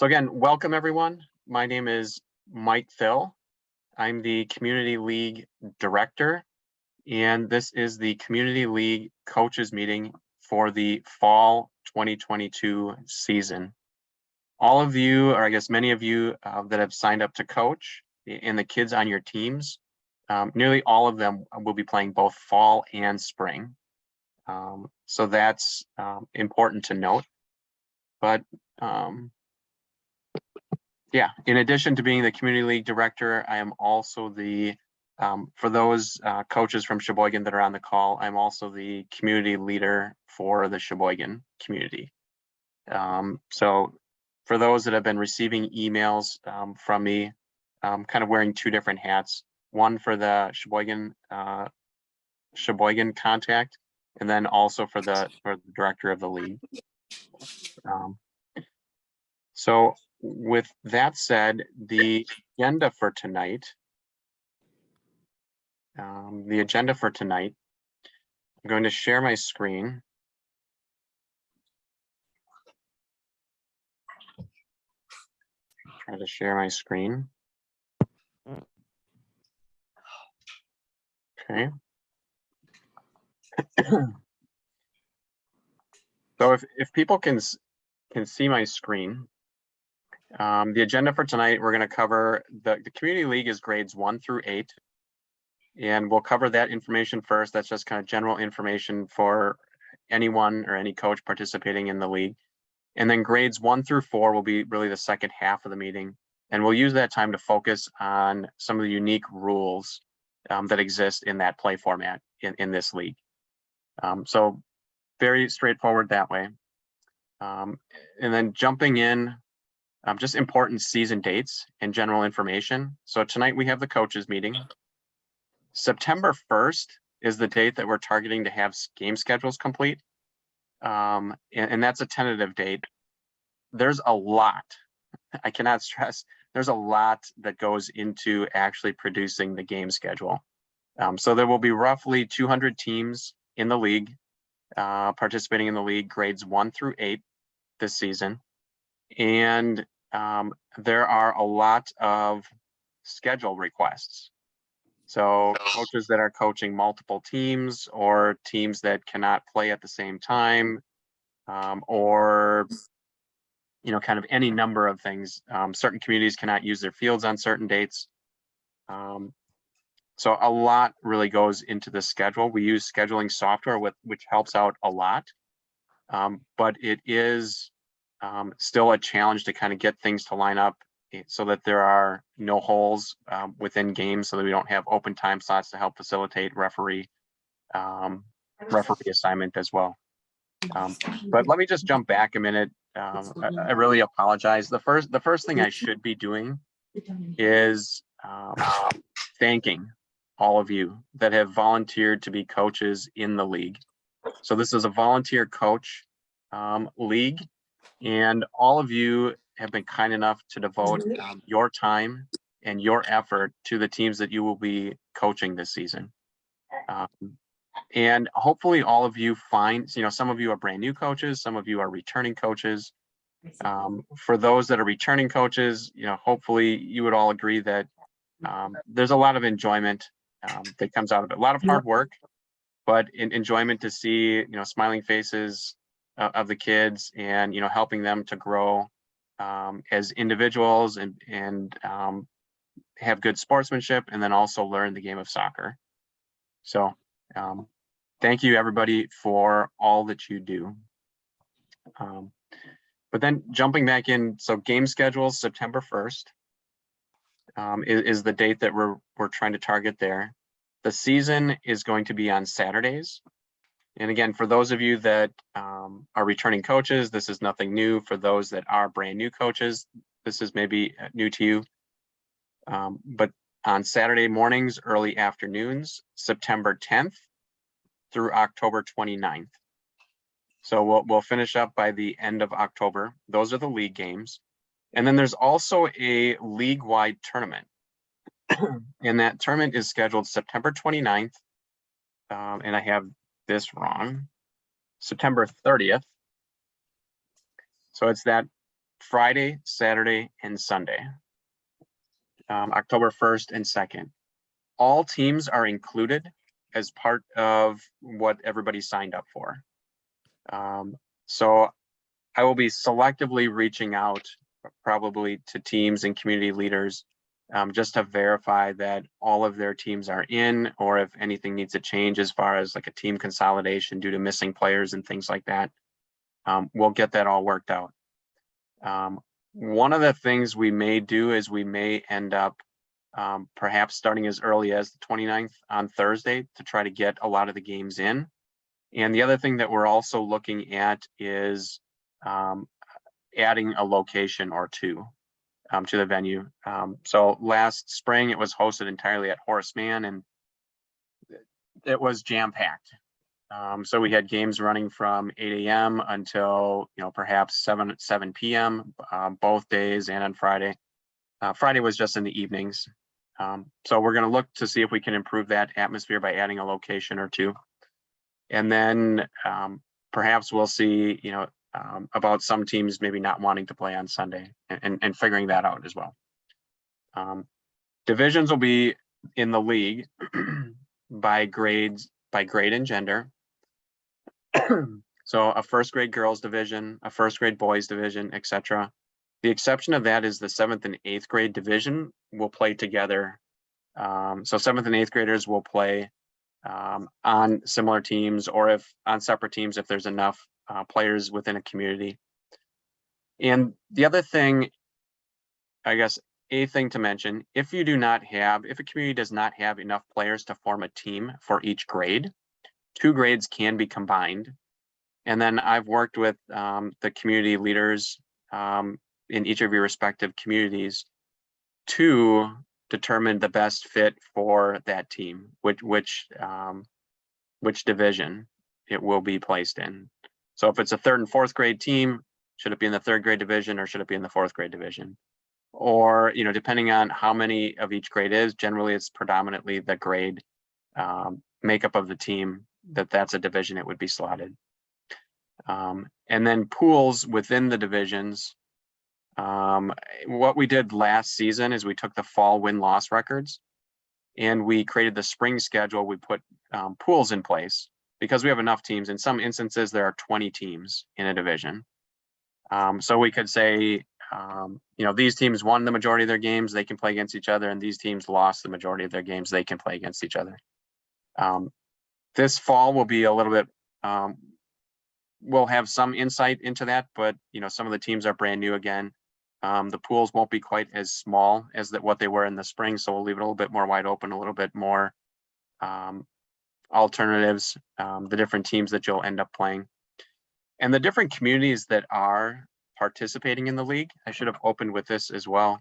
So again, welcome everyone. My name is Mike Thill. I'm the Community League Director, and this is the Community League Coaches Meeting for the Fall 2022 season. All of you, or I guess many of you that have signed up to coach, and the kids on your teams, nearly all of them will be playing both fall and spring. So that's important to note. But yeah, in addition to being the Community League Director, I am also the, for those coaches from Sheboygan that are on the call, I'm also the community leader for the Sheboygan community. So for those that have been receiving emails from me, I'm kind of wearing two different hats, one for the Sheboygan contact, and then also for the director of the league. So with that said, the agenda for tonight, I'm going to share my screen. Try to share my screen. Okay. So if people can see my screen, the agenda for tonight, we're going to cover the Community League is grades 1 through 8. And we'll cover that information first. That's just kind of general information for anyone or any coach participating in the league. And then grades 1 through 4 will be really the second half of the meeting. And we'll use that time to focus on some of the unique rules that exist in that play format in this league. So very straightforward that way. And then jumping in, just important season dates and general information. So tonight we have the coaches meeting. September 1st is the date that we're targeting to have game schedules complete. And that's a tentative date. There's a lot, I cannot stress, there's a lot that goes into actually producing the game schedule. So there will be roughly 200 teams in the league, participating in the league, grades 1 through 8 this season. And there are a lot of schedule requests. So coaches that are coaching multiple teams or teams that cannot play at the same time, or kind of any number of things. Certain communities cannot use their fields on certain dates. So a lot really goes into the schedule. We use scheduling software which helps out a lot, but it is still a challenge to kind of get things to line up so that there are no holes within games, so that we don't have open time slots to help facilitate referee assignment as well. But let me just jump back a minute. I really apologize. The first thing I should be doing is thanking all of you that have volunteered to be coaches in the league. So this is a volunteer coach league, and all of you have been kind enough to devote your time and your effort to the teams that you will be coaching this season. And hopefully all of you find, some of you are brand new coaches, some of you are returning coaches. For those that are returning coaches, hopefully you would all agree that there's a lot of enjoyment that comes out of it. A lot of hard work, but enjoyment to see, smiling faces of the kids and, helping them to grow as individuals and have good sportsmanship, and then also learn the game of soccer. So thank you everybody for all that you do. But then jumping back in, so game schedules, September 1st is the date that we're trying to target there. The season is going to be on Saturdays. And again, for those of you that are returning coaches, this is nothing new. For those that are brand new coaches, this is maybe new to you. But on Saturday mornings, early afternoons, September 10th through October 29th. So we'll finish up by the end of October. Those are the league games. And then there's also a league-wide tournament. And that tournament is scheduled September 29th. And I have this wrong. September 30th. So it's that Friday, Saturday, and Sunday, October 1st and 2nd. All teams are included as part of what everybody signed up for. So I will be selectively reaching out probably to teams and community leaders just to verify that all of their teams are in, or if anything needs to change as far as like a team consolidation due to missing players and things like that. We'll get that all worked out. One of the things we may do is we may end up perhaps starting as early as the 29th on Thursday to try to get a lot of the games in. And the other thing that we're also looking at is adding a location or two to the venue. So last spring it was hosted entirely at Horace Mann, and it was jam-packed. So we had games running from 8 a.m. until perhaps 7 p.m. Both days and on Friday. Friday was just in the evenings. So we're going to look to see if we can improve that atmosphere by adding a location or two. And then perhaps we'll see, about some teams maybe not wanting to play on Sunday and figuring that out as well. Divisions will be in the league by grade and gender. So a first grade girls division, a first grade boys division, etc. The exception of that is the 7th and 8th grade division will play together. So 7th and 8th graders will play on similar teams, or if on separate teams if there's enough players within a community. And the other thing, I guess, a thing to mention, if a community does not have enough players to form a team for each grade, 2 grades can be combined. And then I've worked with the community leaders in each of your respective communities to determine the best fit for that team, which division it will be placed in. So if it's a 3rd and 4th grade team, should it be in the 3rd grade division or should it be in the 4th grade division? Or, depending on how many of each grade is, generally it's predominantly the grade makeup of the team that's a division it would be slotted. And then pools within the divisions. What we did last season is we took the fall win-loss records and we created the spring schedule. We put pools in place because we have enough teams. In some instances, there are 20 teams in a division. So we could say, these teams won the majority of their games, they can play against each other, and these teams lost the majority of their games, they can play against each other. This fall will be a little bit, we'll have some insight into that, but some of the teams are brand new again. The pools won't be quite as small as what they were in the spring, so we'll leave it a little bit more wide open, a little bit more alternatives, the different teams that you'll end up playing. And the different communities that are participating in the league, I should have opened with this as well.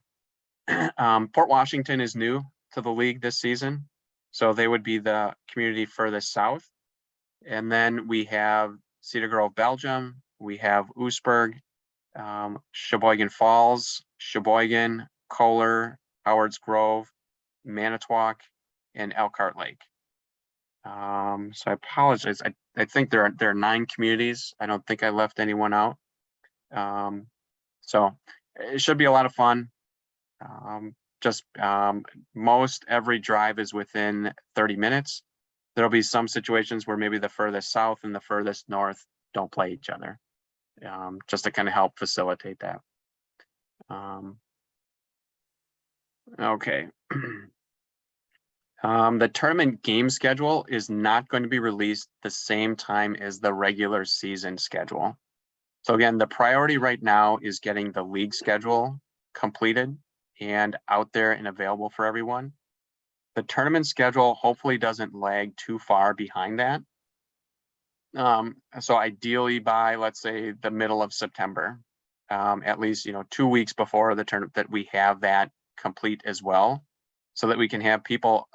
Port Washington is new to the league this season, so they would be the community furthest south. And then we have Cedar Grove, Belgium. We have Oostburg, Sheboygan Falls, Sheboygan, Kohler, Howards Grove, Manitowoc, and Elkhart Lake. So I apologize. I think there are 9 communities. I don't think I left anyone out. So it should be a lot of fun. Most every drive is within 30 minutes. There'll be some situations where maybe the furthest south and the furthest north don't play each other, just to kind of help facilitate that. Okay. The tournament game schedule is not going to be released the same time as the regular season schedule. So again, the priority right now is getting the league schedule completed and out there and available for everyone. The tournament schedule hopefully doesn't lag too far behind that. So ideally by, let's say, the middle of September, at least 2 weeks before the tournament, that we have that complete as well, so that we can have people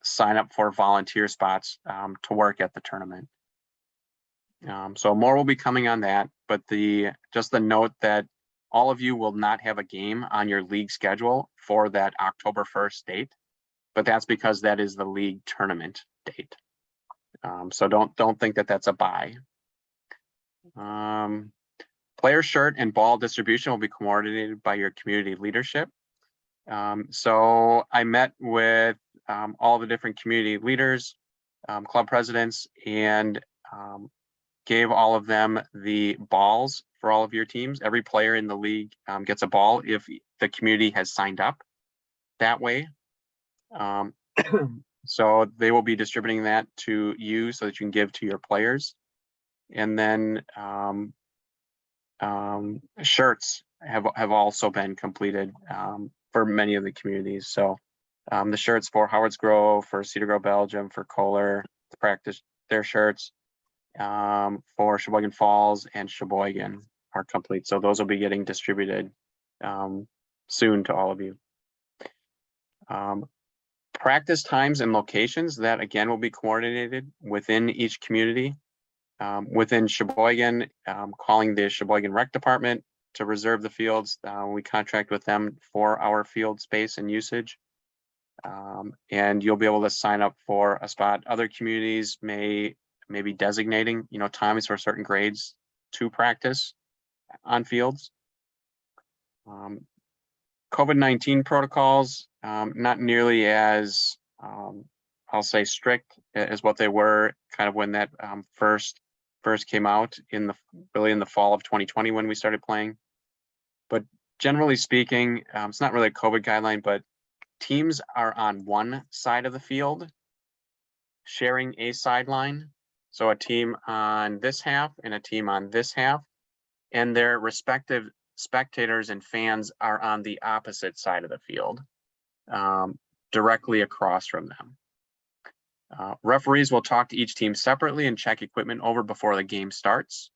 sign up for volunteer spots to work at the tournament. So more will be coming on that, but just the note that all of you will not have a game on your league schedule for that October 1st date, but that's because that is the league tournament date. So don't think that that's a bye. Player shirt and ball distribution will be coordinated by your community leadership. So I met with all the different community leaders, club presidents, and gave all of them the balls for all of your teams. Every player in the league gets a ball if the community has signed up that way. So they will be distributing that to you so that you can give to your players. And then shirts have also been completed for many of the communities. So the shirts for Howard's Grove, for Cedar Grove, Belgium, for Kohler, to practice their shirts, for Sheboygan Falls and Sheboygan are complete. So those will be getting distributed soon to all of you. Practice times and locations, that again will be coordinated within each community. Within Sheboygan, calling the Sheboygan Rec Department to reserve the fields. We contract with them for our field space and usage. And you'll be able to sign up for a spot. Other communities may be designating, times for certain grades to practice on fields. COVID-19 protocols, not nearly as, I'll say, strict as what they were kind of when that first came out really in the fall of 2020 when we started playing. But generally speaking, it's not really a COVID guideline, but teams are on one side of the field sharing a sideline. So a team on this half and a team on this half, and their respective spectators and fans are on the opposite side of the field, directly across from them. Referees will talk to each team separately and check equipment over before the game starts.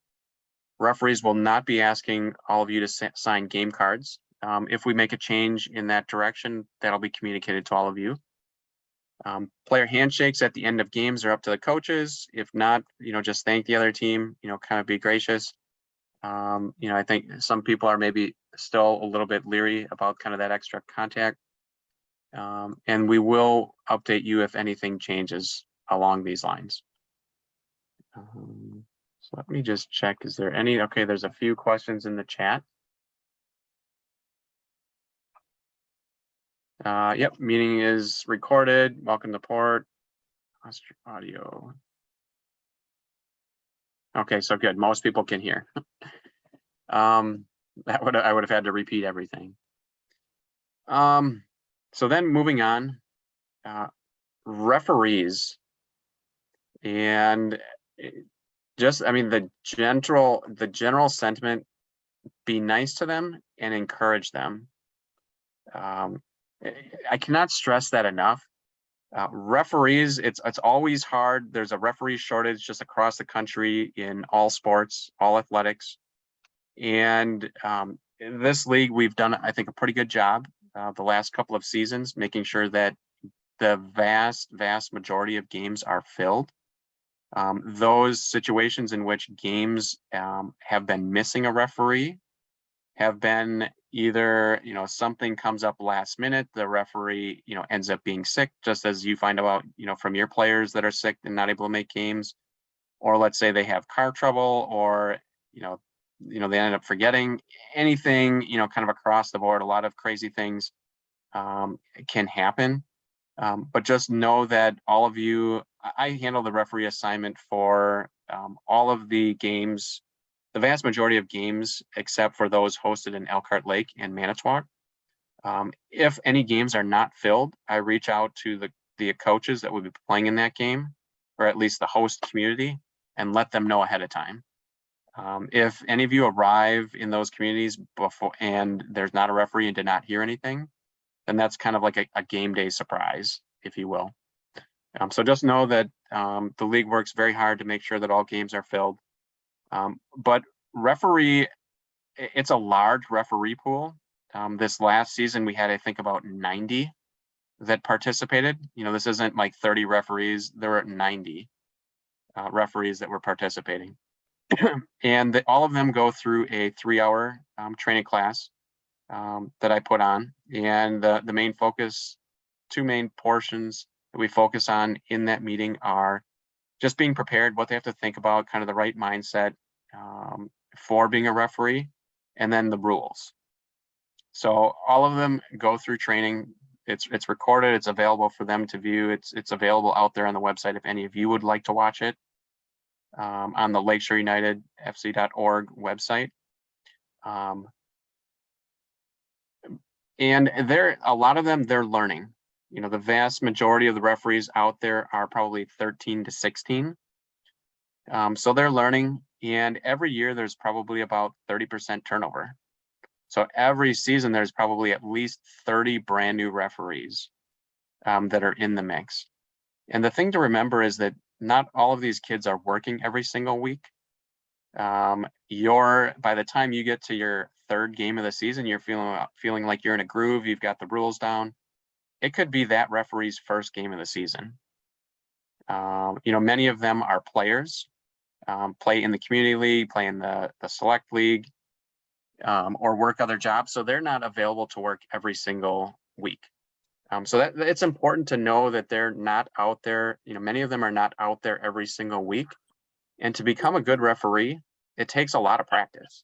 Referees will not be asking all of you to sign game cards. If we make a change in that direction, that'll be communicated to all of you. Player handshakes at the end of games are up to the coaches. If not, just thank the other team, kind of be gracious. I think some people are maybe still a little bit leery about kind of that extra contact. And we will update you if anything changes along these lines. So let me just check, is there any, okay, there's a few questions in the chat. Yep, meeting is recorded. Welcome to port. Audio. Okay, so good. Most people can hear. I would have had to repeat everything. So then moving on, referees, and the general sentiment, be nice to them and encourage them. I cannot stress that enough. Referees, it's always hard. There's a referee shortage just across the country in all sports, all athletics. And in this league, we've done, I think, a pretty good job the last couple of seasons, making sure that the vast majority of games are filled. Those situations in which games have been missing a referee have been either, something comes up last minute, the referee, ends up being sick, just as you find out, from your players that are sick and not able to make games, or let's say they have car trouble, or, they end up forgetting anything, kind of across the board. A lot of crazy things can happen. But just know that all of you, I handle the referee assignment for all of the games, the vast majority of games, except for those hosted in Elkhart Lake and Manitowoc. If any games are not filled, I reach out to the coaches that will be playing in that game, or at least the host community, and let them know ahead of time. If any of you arrive in those communities before and there's not a referee and did not hear anything, then that's kind of like a game day surprise, if you will. So just know that the league works very hard to make sure that all games are filled. But referee, it's a large referee pool. This last season, we had, I think, about 90 that participated. This isn't like 30 referees. There were 90 referees that were participating. And all of them go through a 3-hour training class that I put on. And the main focus, 2 main portions that we focus on in that meeting are just being prepared, what they have to think about, kind of the right mindset for being a referee, and then the rules. So all of them go through training. It's recorded. It's available for them to view. It's available out there on the website if any of you would like to watch it, on the LakeshoreUnitedFC.org website. And a lot of them, they're learning. You know, the vast majority of the referees out there are probably 13 to 16. So they're learning, and every year there's probably about 30% turnover. So every season there's probably at least 30 brand new referees that are in the mix. And the thing to remember is that not all of these kids are working every single week. By the time you get to your third game of the season, you're feeling like you're in a groove. You've got the rules down. It could be that referee's first game of the season. You know, many of them are players, play in the community league, play in the select league, or work other jobs. So they're not available to work every single week. So that it's important to know that they're not out there. You know, many of them are not out there every single week. And to become a good referee, it takes a lot of practice.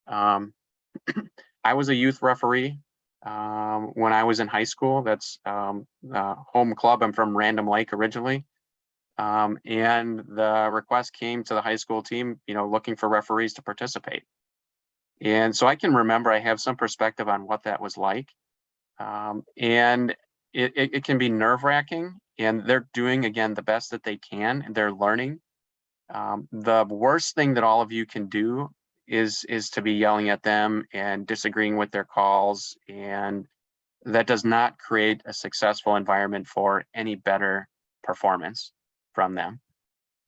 I was a youth referee when I was in high school. That's home club. I'm from Random Lake originally. And the request came to the high school team, you know, looking for referees to participate. And so I can remember, I have some perspective on what that was like. And it can be nerve-wracking, and they're doing, again, the best that they can, and they're learning. The worst thing that all of you can do is to be yelling at them and disagreeing with their calls, and that does not create a successful environment for any better performance from them.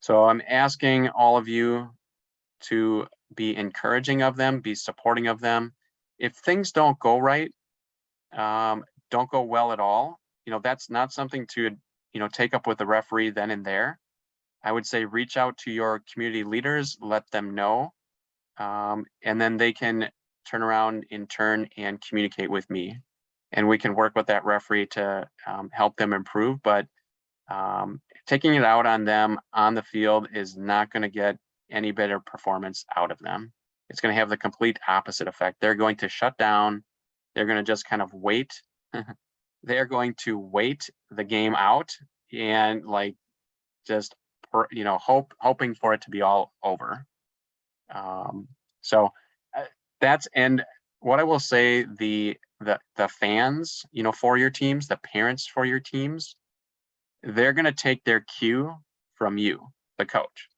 So I'm asking all of you to be encouraging of them, be supporting of them. If things don't go right, don't go well at all, you know, that's not something to, you know, take up with the referee then and there. I would say reach out to your community leaders, let them know, and then they can turn around in turn and communicate with me, and we can work with that referee to help them improve. But taking it out on them on the field is not going to get any better performance out of them. It's going to have the complete opposite effect. They're going to shut down. They're going to just kind of wait. They're going to wait the game out and like just, you know, hoping for it to be all over. So that's, and what I will say, the fans, you know, for your teams, the parents for your teams, they're going to take their cue from you, the coach.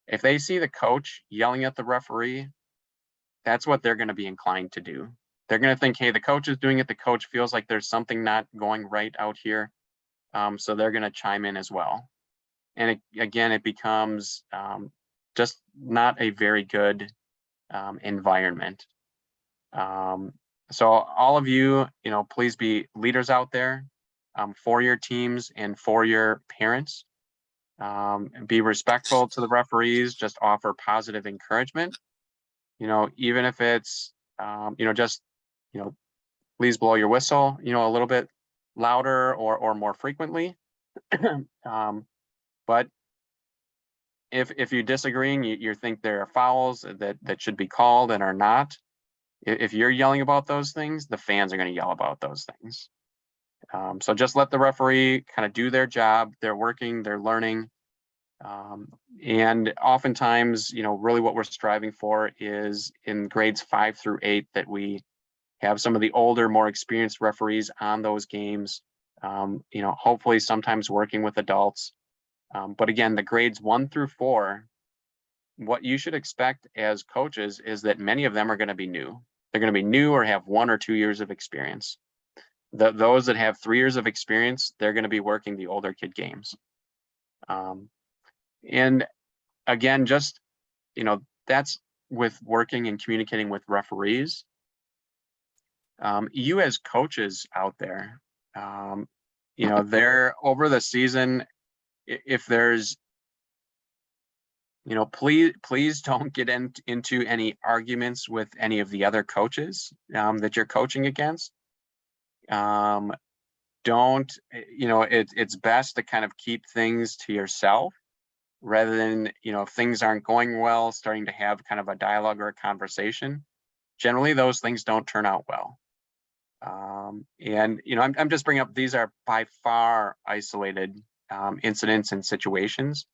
If they see the coach yelling at the referee, that's what they're going to be inclined to do. They're going to think, hey, the coach is doing it. The coach feels like there's something not going right out here. So they're going to chime in as well. And again, it becomes just not a very good environment. So all of you, you know, please be leaders out there for your teams and for your parents. Be respectful to the referees, just offer positive encouragement. You know, even if it's, you know, just, you know, please blow your whistle, you know, a little bit louder or more frequently. But if you disagree and you think there are fouls that should be called and are not, if you're yelling about those things, the fans are going to yell about those things. So just let the referee kind of do their job. They're working, they're learning. And oftentimes, you know, really what we're striving for is in grades 5 through 8 that we have some of the older, more experienced referees on those games, you know, hopefully sometimes working with adults. But again, the grades 1 through 4, what you should expect as coaches is that many of them are going to be new. They're going to be new or have 1 or 2 years of experience. Those that have 3 years of experience, they're going to be working the older kid games. And again, just, you know, that's with working and communicating with referees. You as coaches out there, you know, they're over the season, if there's, you know, please don't get into any arguments with any of the other coaches that you're coaching against. Don't, you know, it's best to kind of keep things to yourself. rather than, if things aren't going well, starting to have kind of a dialogue or a conversation. Generally, those things don't turn out well. And, I'm just bringing up, these are by far isolated incidents and situations.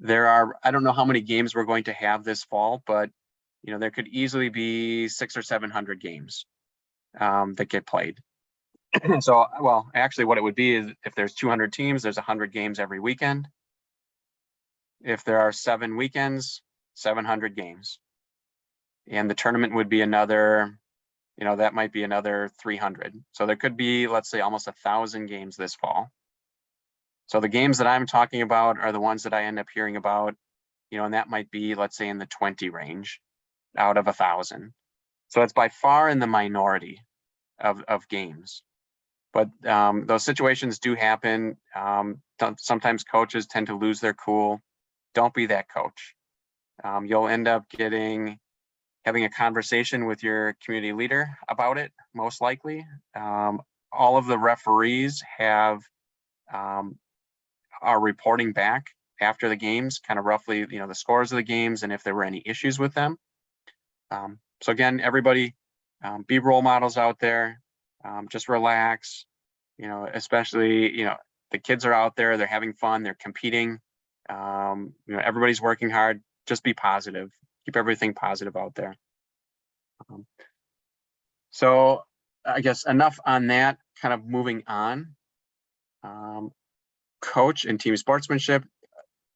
I don't know how many games we're going to have this fall, but, there could easily be 600 or 700 games that get played. So, well, actually what it would be is if there's 200 teams, there's 100 games every weekend. If there are 7 weekends, 700 games. And the tournament would be another, that might be another 300. So there could be, let's say, almost 1,000 games this fall. So the games that I'm talking about are the ones that I end up hearing about, and that might be, let's say, in the 20 range out of 1,000. So it's by far in the minority of games. But those situations do happen. Sometimes coaches tend to lose their cool. Don't be that coach. You'll end up having a conversation with your community leader about it, most likely. All of the referees are reporting back after the games, kind of roughly, the scores of the games and if there were any issues with them. So again, everybody, be role models out there. Just relax, especially, the kids are out there, they're having fun, they're competing. Everybody's working hard. Just be positive. Keep everything positive out there. So I guess enough on that. Kind of moving on. Coach and team sportsmanship.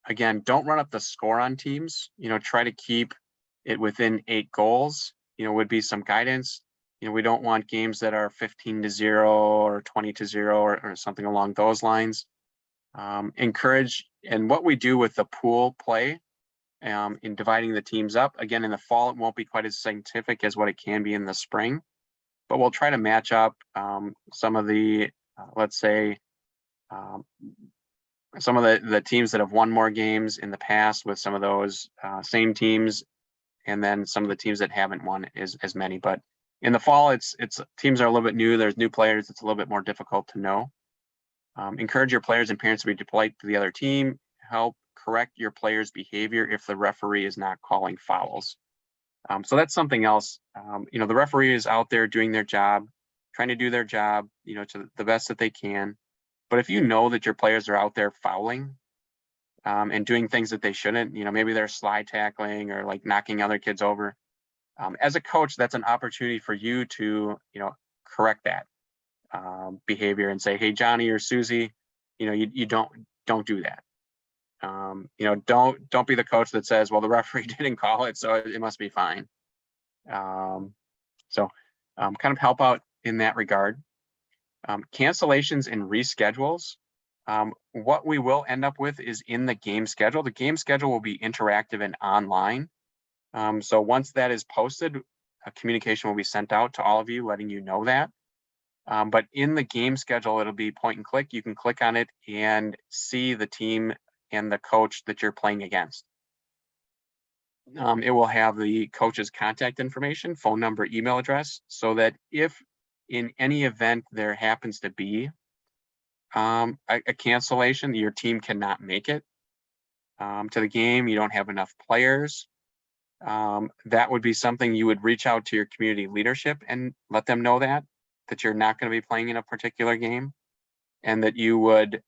Again, don't run up the score on teams. Try to keep it within 8 goals. Would be some guidance. We don't want games that are 15-0 or 20-0 or something along those lines. Encourage, and what we do with the pool play in dividing the teams up, again, in the fall, it won't be quite as scientific as what it can be in the spring, but we'll try to match up some of the, let's say, some of the teams that have won more games in the past with some of those same teams, and then some of the teams that haven't won as many. But in the fall, it's teams are a little bit new. There's new players. It's a little bit more difficult to know. Encourage your players and parents to be polite to the other team. Help correct your players' behavior if the referee is not calling fouls. So that's something else. The referee is out there doing their job, trying to do their job, to the best that they can. But if you know that your players are out there fouling and doing things that they shouldn't, maybe they're slide tackling or like knocking other kids over. As a coach, that's an opportunity for you to, correct that behavior and say, hey, Johnny or Susie, you don't do that. Don't be the coach that says, well, the referee didn't call it, so it must be fine. So kind of help out in that regard. Cancellations and reschedules. What we will end up with is in the game schedule. The game schedule will be interactive and online. So once that is posted, a communication will be sent out to all of you, letting you know that. But in the game schedule, it'll be point and click. You can click on it and see the team and the coach that you're playing against. It will have the coach's contact information, phone number, email address, so that if in any event there happens to be a cancellation, your team cannot make it to the game, you don't have enough players, that would be something you would reach out to your community leadership and let them know that you're not going to be playing in a particular game, and that you would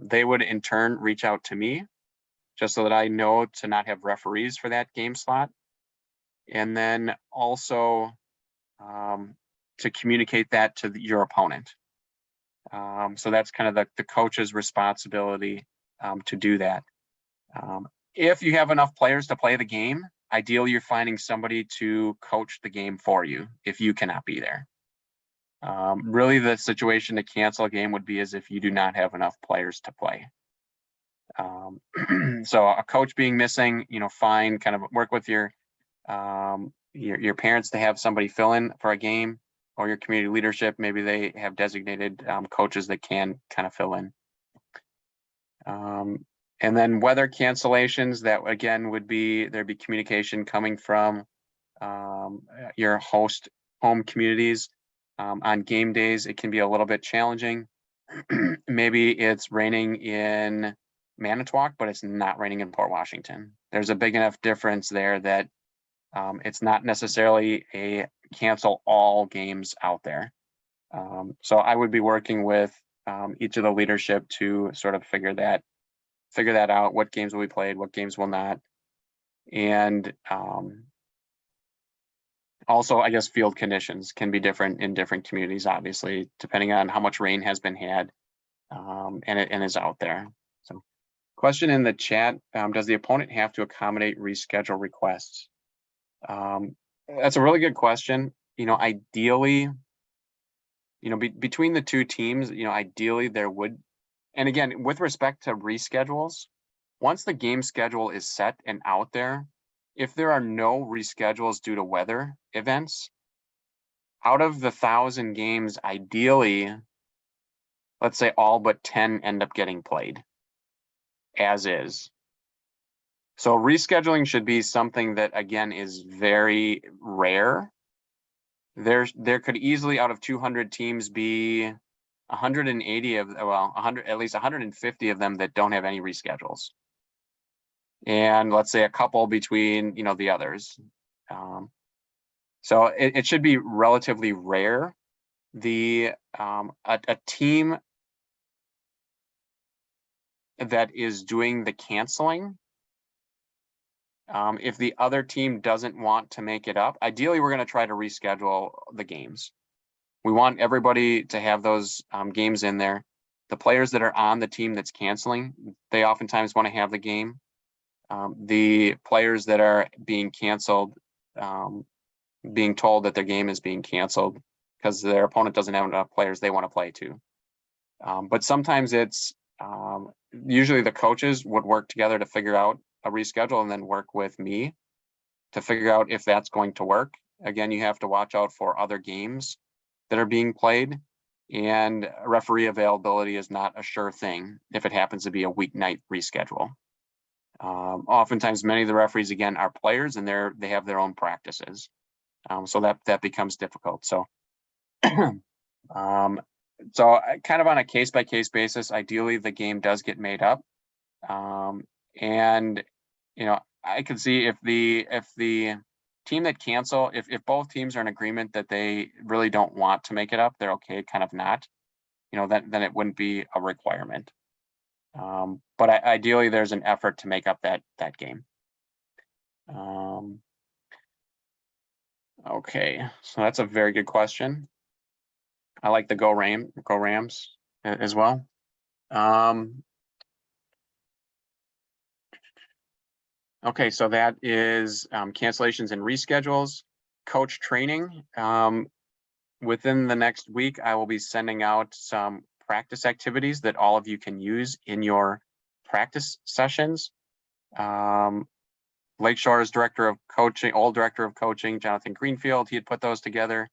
they would in turn reach out to me just so that I know to not have referees for that game slot. And then also to communicate that to your opponent. So that's kind of the coach's responsibility to do that. If you have enough players to play the game, ideally you're finding somebody to coach the game for you if you cannot be there. Really, the situation to cancel a game would be as if you do not have enough players to play. So a coach being missing, fine, kind of work with your parents to have somebody fill in for a game, or your community leadership. Maybe they have designated coaches that can kind of fill in. And then weather cancellations, that again would be, there'd be communication coming from your host home communities. On game days, it can be a little bit challenging. Maybe it's raining in Manitowoc, but it's not raining in Port Washington. There's a big enough difference there that it's not necessarily a cancel all games out there. So I would be working with each of the leadership to sort of figure that out, what games will be played, what games will not. And also, I guess field conditions can be different in different communities, obviously, depending on how much rain has been had and is out there. So question in the chat, does the opponent have to accommodate reschedule requests? That's a really good question. Ideally, between the two teams, ideally there would, and again, with respect to reschedules, once the game schedule is set and out there, if there are no reschedules due to weather events, out of the 1,000 games, ideally, let's say all but 10 end up getting played as is. So rescheduling should be something that, again, is very rare. There could easily, out of 200 teams, be 180 of, well, 100, at least 150 of them that don't have any reschedules. And let's say a couple between, the others. So it should be relatively rare. A team that is doing the canceling, if the other team doesn't want to make it up, ideally we're going to try to reschedule the games. We want everybody to have those games in there. The players that are on the team that's canceling, they oftentimes want to have the game. The players that are being canceled, being told that their game is being canceled because their opponent doesn't have enough players they want to play to. But sometimes it's usually the coaches would work together to figure out a reschedule and then work with me to figure out if that's going to work. Again, you have to watch out for other games that are being played, and referee availability is not a sure thing if it happens to be a weeknight reschedule. Oftentimes, many of the referees, again, are players and they have their own practices. So that becomes difficult. So, so kind of on a case-by-case basis, ideally the game does get made up. And, I could see if the team that cancel, if both teams are in agreement that they really don't want to make it up, they're okay kind of not, then it wouldn't be a requirement. But ideally there's an effort to make up that game. Okay, so that's a very good question. I like the Go Rams as well. Okay, so that is cancellations and reschedules. Coach training. Within the next week, I will be sending out some practice activities that all of you can use in your practice sessions. Lakeshore's director of coaching, Jonathan Greenfield, he had put those together.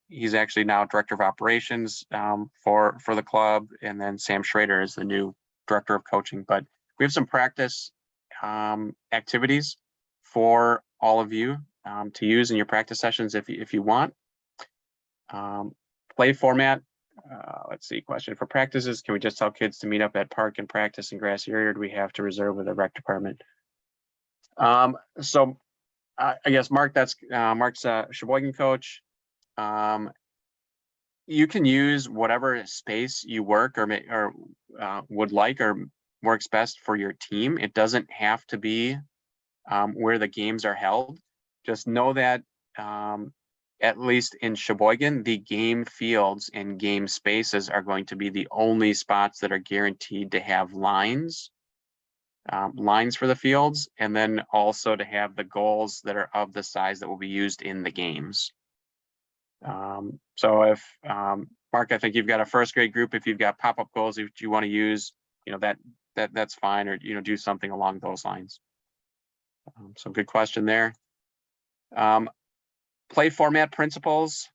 He's actually now director of operations for the club, and then Sam Schrader is the new director of coaching. But we have some practice activities for all of you to use in your practice sessions if you want. Play format. Let's see, question for practices. Can we just tell kids to meet up at park and practice in grassy area, or do we have to reserve with the rec department? So I guess Mark's Sheboygan coach. You can use whatever space you work or would like or works best for your team. It doesn't have to be where the games are held. Just know that at least in Sheboygan, the game fields and game spaces are going to be the only spots that are guaranteed to have lines for the fields, and then also to have the goals that are of the size that will be used in the games. So if Mark, I think you've got a first grade group. If you've got pop-up goals that you want to use, that's fine, or do something along those lines. So good question there. Play format principles.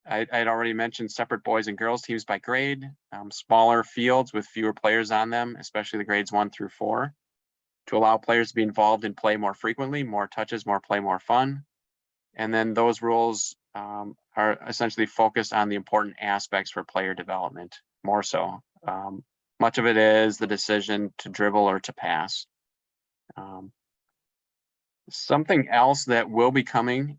I'd already mentioned separate boys and girls teams by grade, smaller fields with fewer players on them, especially the grades 1 through 4, to allow players to be involved in play more frequently, more touches, more play, more fun. And then those rules are essentially focused on the important aspects for player development, more so. Much of it is the decision to dribble or to pass. Something else that will be coming,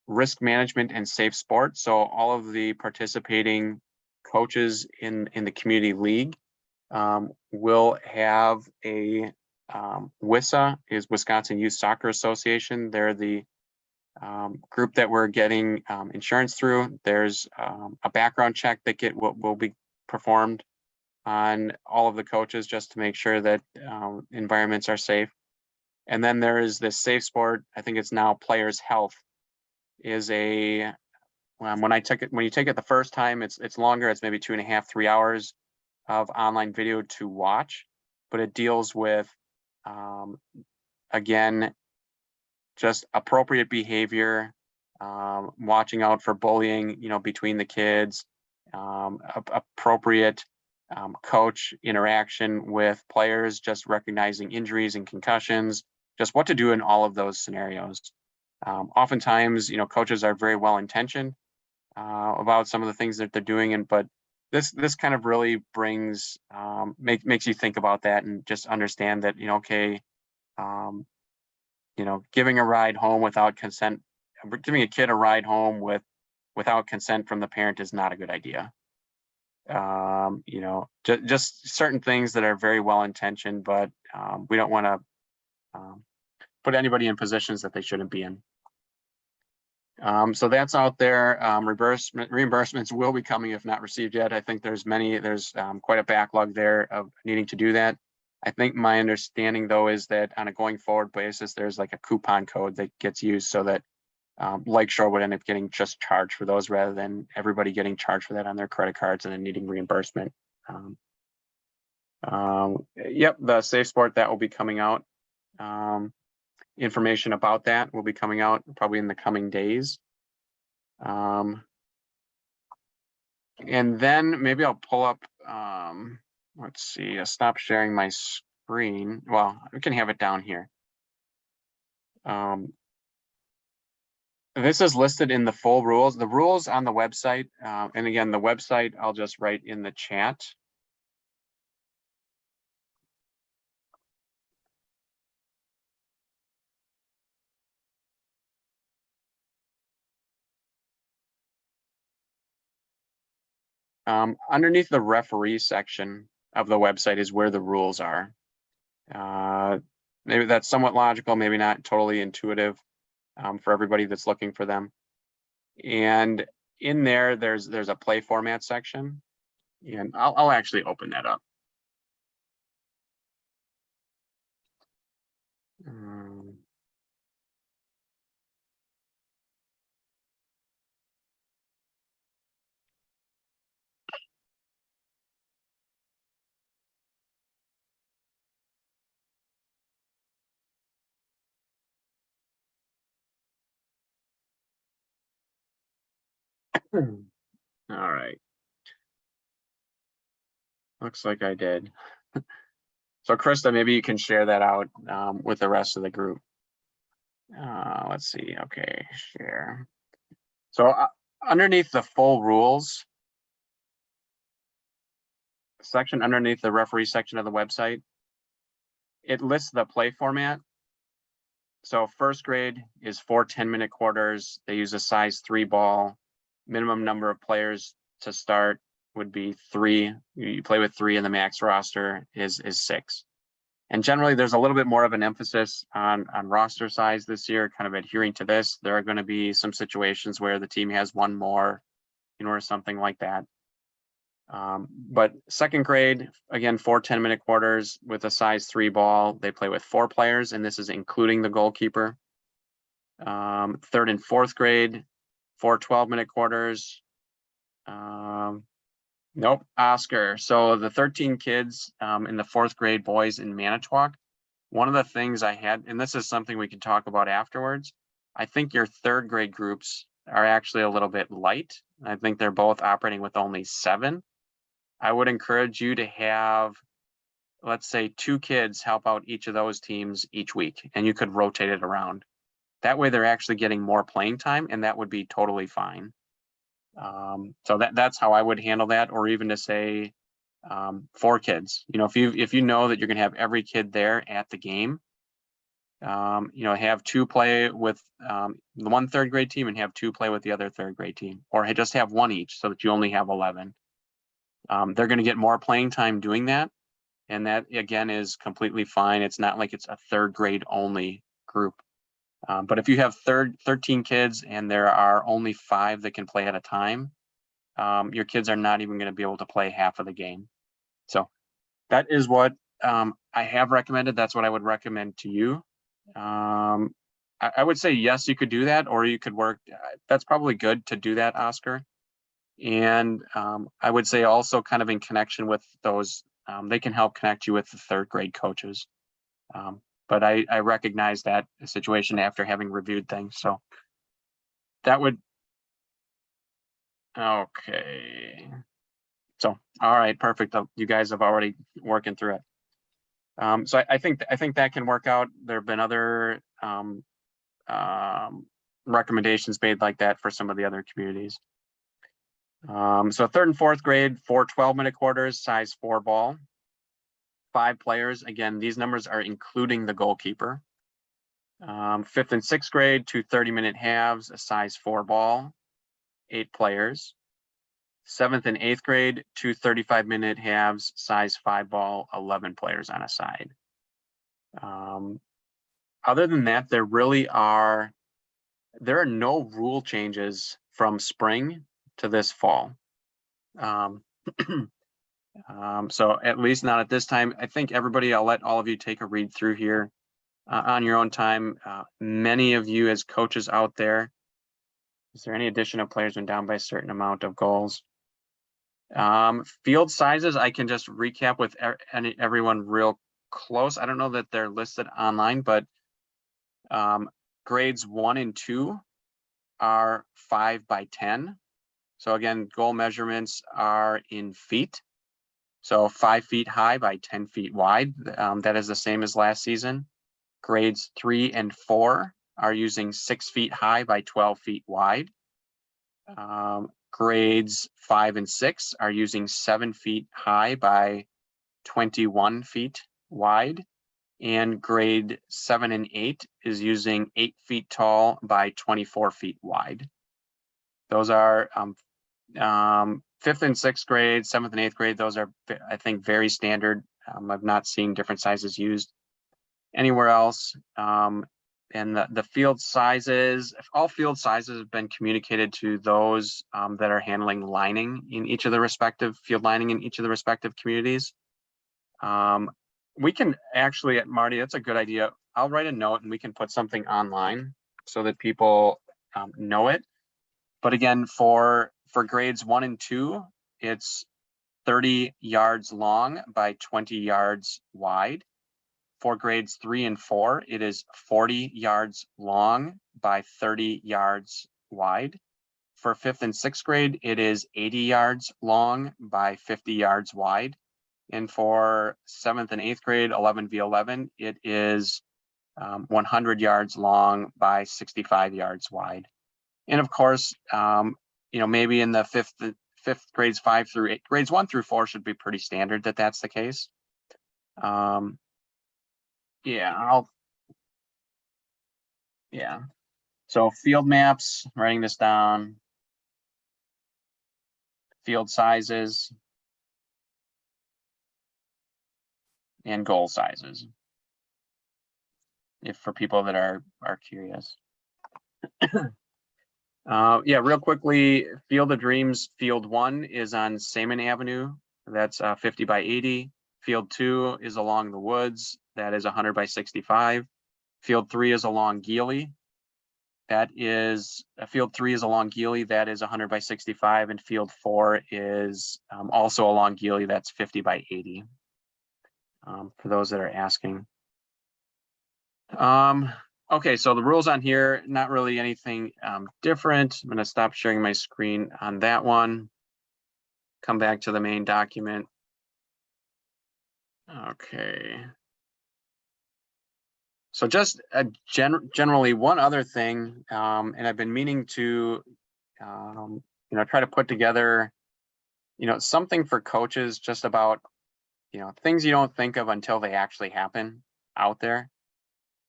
risk management and safe sport. So all of the participating coaches in the community league will have a WISA, is Wisconsin Youth Soccer Association. They're the group that we're getting insurance through. There's a background check that will be performed on all of the coaches just to make sure that environments are safe. And then there is this safe sport, I think it's now Players Health, is a, when you take it the first time, it's longer, it's maybe 2.5, 3 hours of online video to watch, but it deals with, again, just appropriate behavior, watching out for bullying, between the kids, appropriate coach interaction with players, just recognizing injuries and concussions, just what to do in all of those scenarios. Oftentimes, coaches are very well intentioned about some of the things that they're doing, but this kind of really brings makes you think about that and just understand that, okay, giving a ride home without consent, giving a kid a ride home without consent from the parent is not a good idea. Just certain things that are very well intentioned, but we don't want to put anybody in positions that they shouldn't be in. So that's out there. Reimbursements will be coming if not received yet. I think there's quite a backlog there of needing to do that. I think my understanding though is that on a going forward basis, there's like a coupon code that gets used so that Lakeshore would end up getting just charged for those rather than everybody getting charged for that on their credit cards and then needing reimbursement. Yep, the Safe Sport, that will be coming out. Information about that will be coming out probably in the coming days. And then maybe I'll pull up, let's see, I'll stop sharing my screen. Well, we can have it down here. This is listed in the full rules. The rules on the website, and again, the website I'll just write in the chat. Underneath the referee section of the website is where the rules are. Maybe that's somewhat logical, maybe not totally intuitive for everybody that's looking for them. And in there, there's a play format section, and I'll actually open that up. All right. Looks like I did. So Krista, maybe you can share that out with the rest of the group. Let's see. Okay, share. So underneath the full rules section, underneath the referee section of the website, it lists the play format. So first grade is 4 10-minute quarters. They use a size 3 ball. Minimum number of players to start would be 3. You play with 3, and the max roster is 6. And generally, there's a little bit more of an emphasis on roster size this year, kind of adhering to this. There are going to be some situations where the team has one more, or something like that. But second grade, again, 4 10-minute quarters with a size 3 ball. They play with 4 players, and this is including the goalkeeper. Third and fourth grade, 4 12-minute quarters. Nope, Oscar. So the 13 kids in the 4th grade boys in Manitowoc, one of the things I had, and this is something we can talk about afterwards, I think your 3rd grade groups are actually a little bit light. I think they're both operating with only 7. I would encourage you to have, let's say, 2 kids help out each of those teams each week, and you could rotate it around. That way they're actually getting more playing time, and that would be totally fine. So that's how I would handle that, or even to say, 4 kids. You know, if you know that you're going to have every kid there at the game, you know, have 2 play with the one 3rd grade team and have 2 play with the other 3rd grade team, or just have 1 each so that you only have 11. They're going to get more playing time doing that. And that, again, is completely fine. It's not like it's a 3rd grade only group. But if you have 13 kids and there are only 5 that can play at a time, your kids are not even going to be able to play half of the game. So that is what I have recommended. That's what I would recommend to you. I would say, yes, you could do that, or you could work. That's probably good to do that, Oscar. And I would say also kind of in connection with those, they can help connect you with the 3rd grade coaches. But I recognize that situation after having reviewed things. So that would, okay. So, all right, perfect. You guys have already working through it. So I think that can work out. There have been other recommendations made like that for some of the other communities. So 3rd and 4th grade, 4 12-minute quarters, size 4 ball, 5 players. Again, these numbers are including the goalkeeper. 5th and 6th grade, 2 30-minute halves, a size 4 ball, 8 players. 7th and 8th grade, 2 35-minute halves, size 5 ball, 11 players on a side. Other than that, there are no rule changes from spring to this fall. So at least not at this time. I think everybody, I'll let all of you take a read through here on your own time. Many of you as coaches out there, is there any addition of players when down by a certain amount of goals? Field sizes, I can just recap with everyone real close. I don't know that they're listed online, but grades 1 and 2 are 5 by 10. So again, goal measurements are in feet. So 5 feet high by 10 feet wide. That is the same as last season. Grades 3 and 4 are using 6 feet high by 12 feet wide. Grades 5 and 6 are using 7 feet high by 21 feet wide. And grade 7 and 8 is using 8 feet tall by 24 feet wide. Those are 5th and 6th grade, 7th and 8th grade. Those are, I think, very standard. I've not seen different sizes used anywhere else. And the field sizes, all field sizes have been communicated to those that are handling lining in each of the respective field lining in each of the respective communities. We can actually, Marty, that's a good idea. I'll write a note and we can put something online so that people know it. But again, for grades 1 and 2, it's 30 yards long by 20 yards wide. For grades 3 and 4, it is 40 yards long by 30 yards wide. For 5th and 6th grade, it is 80 yards long by 50 yards wide. And for 7th and 8th grade, 11v11, it is 100 yards long by 65 yards wide. And of course, you know, maybe in the fifth grades 5 through 8, grades 1 through 4 should be pretty standard that's the case. Yeah, so field maps, writing this down, field sizes, and goal sizes, if for people that are curious. Yeah, real quickly, Field of Dreams, Field 1 is on Salmon Avenue. That's 50 by 80. Field 2 is along the woods. That is 100 by 65. Field 3 is along Geely. That is, Field 3 is along Geely. That is 100 by 65. And Field 4 is also along Geely. That's 50 by 80. For those that are asking. Okay, so the rules on here, not really anything different. I'm going to stop sharing my screen on that one. Come back to the main document. Okay. So just generally one other thing, and I've been meaning to, you know, try to put together, something for coaches just about, things you don't think of until they actually happen out there.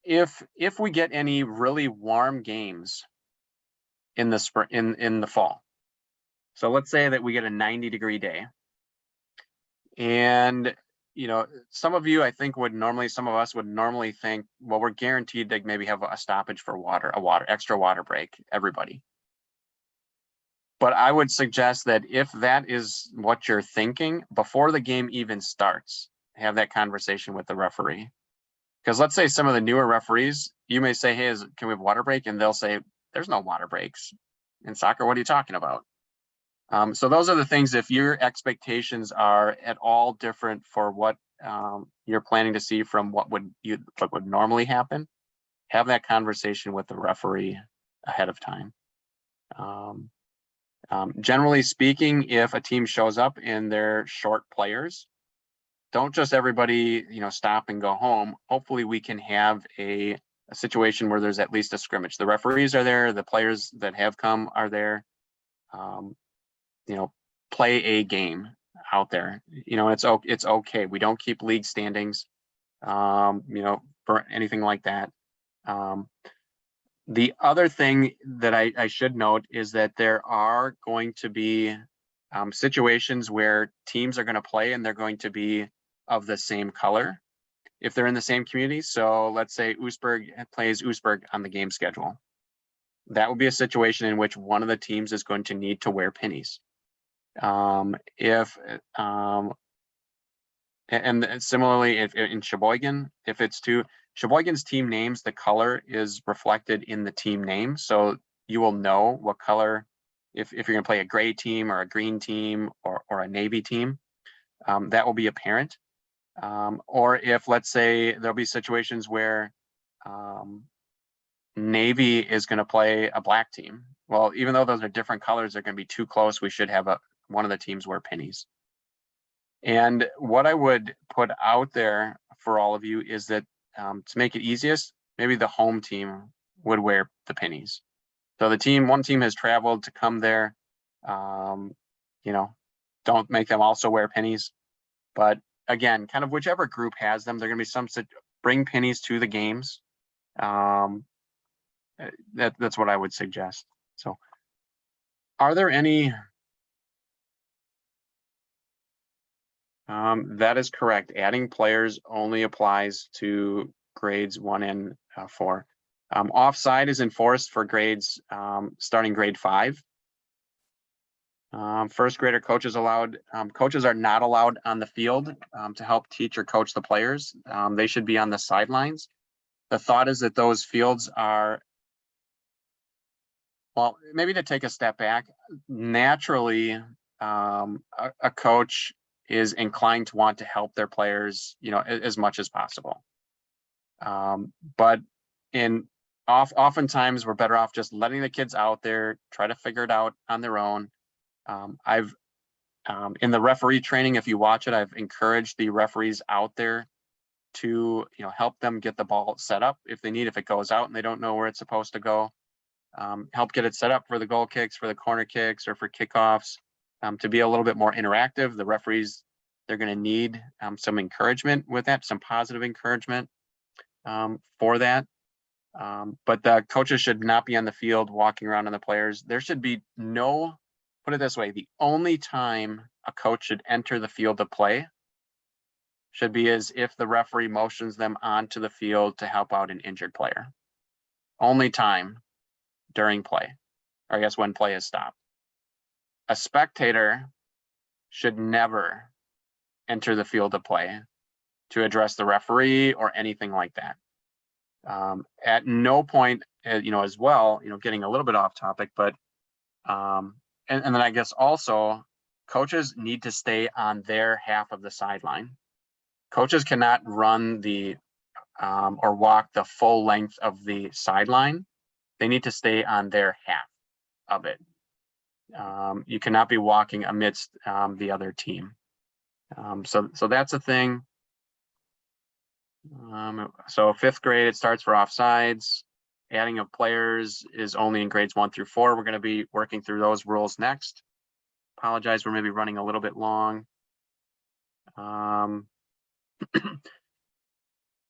If we get any really warm games in the spring, in the fall, so let's say that we get a 90-degree day, and some of you, I think, some of us would normally think, well, we're guaranteed to maybe have a stoppage for extra water break, everybody. But I would suggest that if that is what you're thinking, before the game even starts, have that conversation with the referee. Because let's say some of the newer referees, you may say, hey, can we have water break? And they'll say, there's no water breaks in soccer. What are you talking about? So those are the things, if your expectations are at all different for what you're planning to see from what would normally happen, have that conversation with the referee ahead of time. Generally speaking, if a team shows up and they're short players, don't just everybody, stop and go home. Hopefully we can have a situation where there's at least a scrimmage. The referees are there, the players that have come are there. Play a game out there. It's okay. We don't keep league standings, for anything like that. The other thing that I should note is that there are going to be situations where teams are going to play and they're going to be of the same color if they're in the same community. So let's say Oostburg plays Oostburg on the game schedule. That would be a situation in which one of the teams is going to need to wear pennies. And similarly, if in Sheboygan, if it's Sheboygan's team names, the color is reflected in the team name. So you will know what color, if you're going to play a gray team or a green team or a navy team, that will be apparent. Or if, let's say, there'll be situations where Navy is going to play a black team. Well, even though those are different colors, they're going to be too close. We should have one of the teams wear pennies. And what I would put out there for all of you is that to make it easiest, maybe the home team would wear the pennies. So one team has traveled to come there. Don't make them also wear pennies. But again, kind of whichever group has them, they're going to be some bring pennies to the games. That's what I would suggest. So are there any? That is correct. Adding players only applies to grades 1 and 4. Offside is enforced for grades starting grade 5. First grader coaches are not allowed on the field to help teach or coach the players. They should be on the sidelines. The thought is that those fields are, well, maybe to take a step back, naturally, a coach is inclined to want to help their players, as much as possible. But oftentimes we're better off just letting the kids out there, try to figure it out on their own. I've in the referee training, if you watch it, I've encouraged the referees out there to, help them get the ball set up if it goes out and they don't know where it's supposed to go. Help get it set up for the goal kicks, for the corner kicks, or for kickoffs. To be a little bit more interactive, the referees, they're going to need some encouragement with that, some positive encouragement for that. But the coaches should not be on the field walking around on the players. There should be put it this way, the only time a coach should enter the field to play should be as if the referee motions them onto the field to help out an injured player. Only time during play, or I guess when play is stopped. A spectator should never enter the field to play to address the referee or anything like that. At no point, as well, getting a little bit off topic, but and then I guess also coaches need to stay on their half of the sideline. Coaches cannot run or walk the full length of the sideline. They need to stay on their half of it. You cannot be walking amidst the other team. So that's a thing. So 5th grade, it starts for offsides. Adding of players is only in grades 1 through 4. We're going to be working through those rules next. apologize, we're maybe running a little bit long.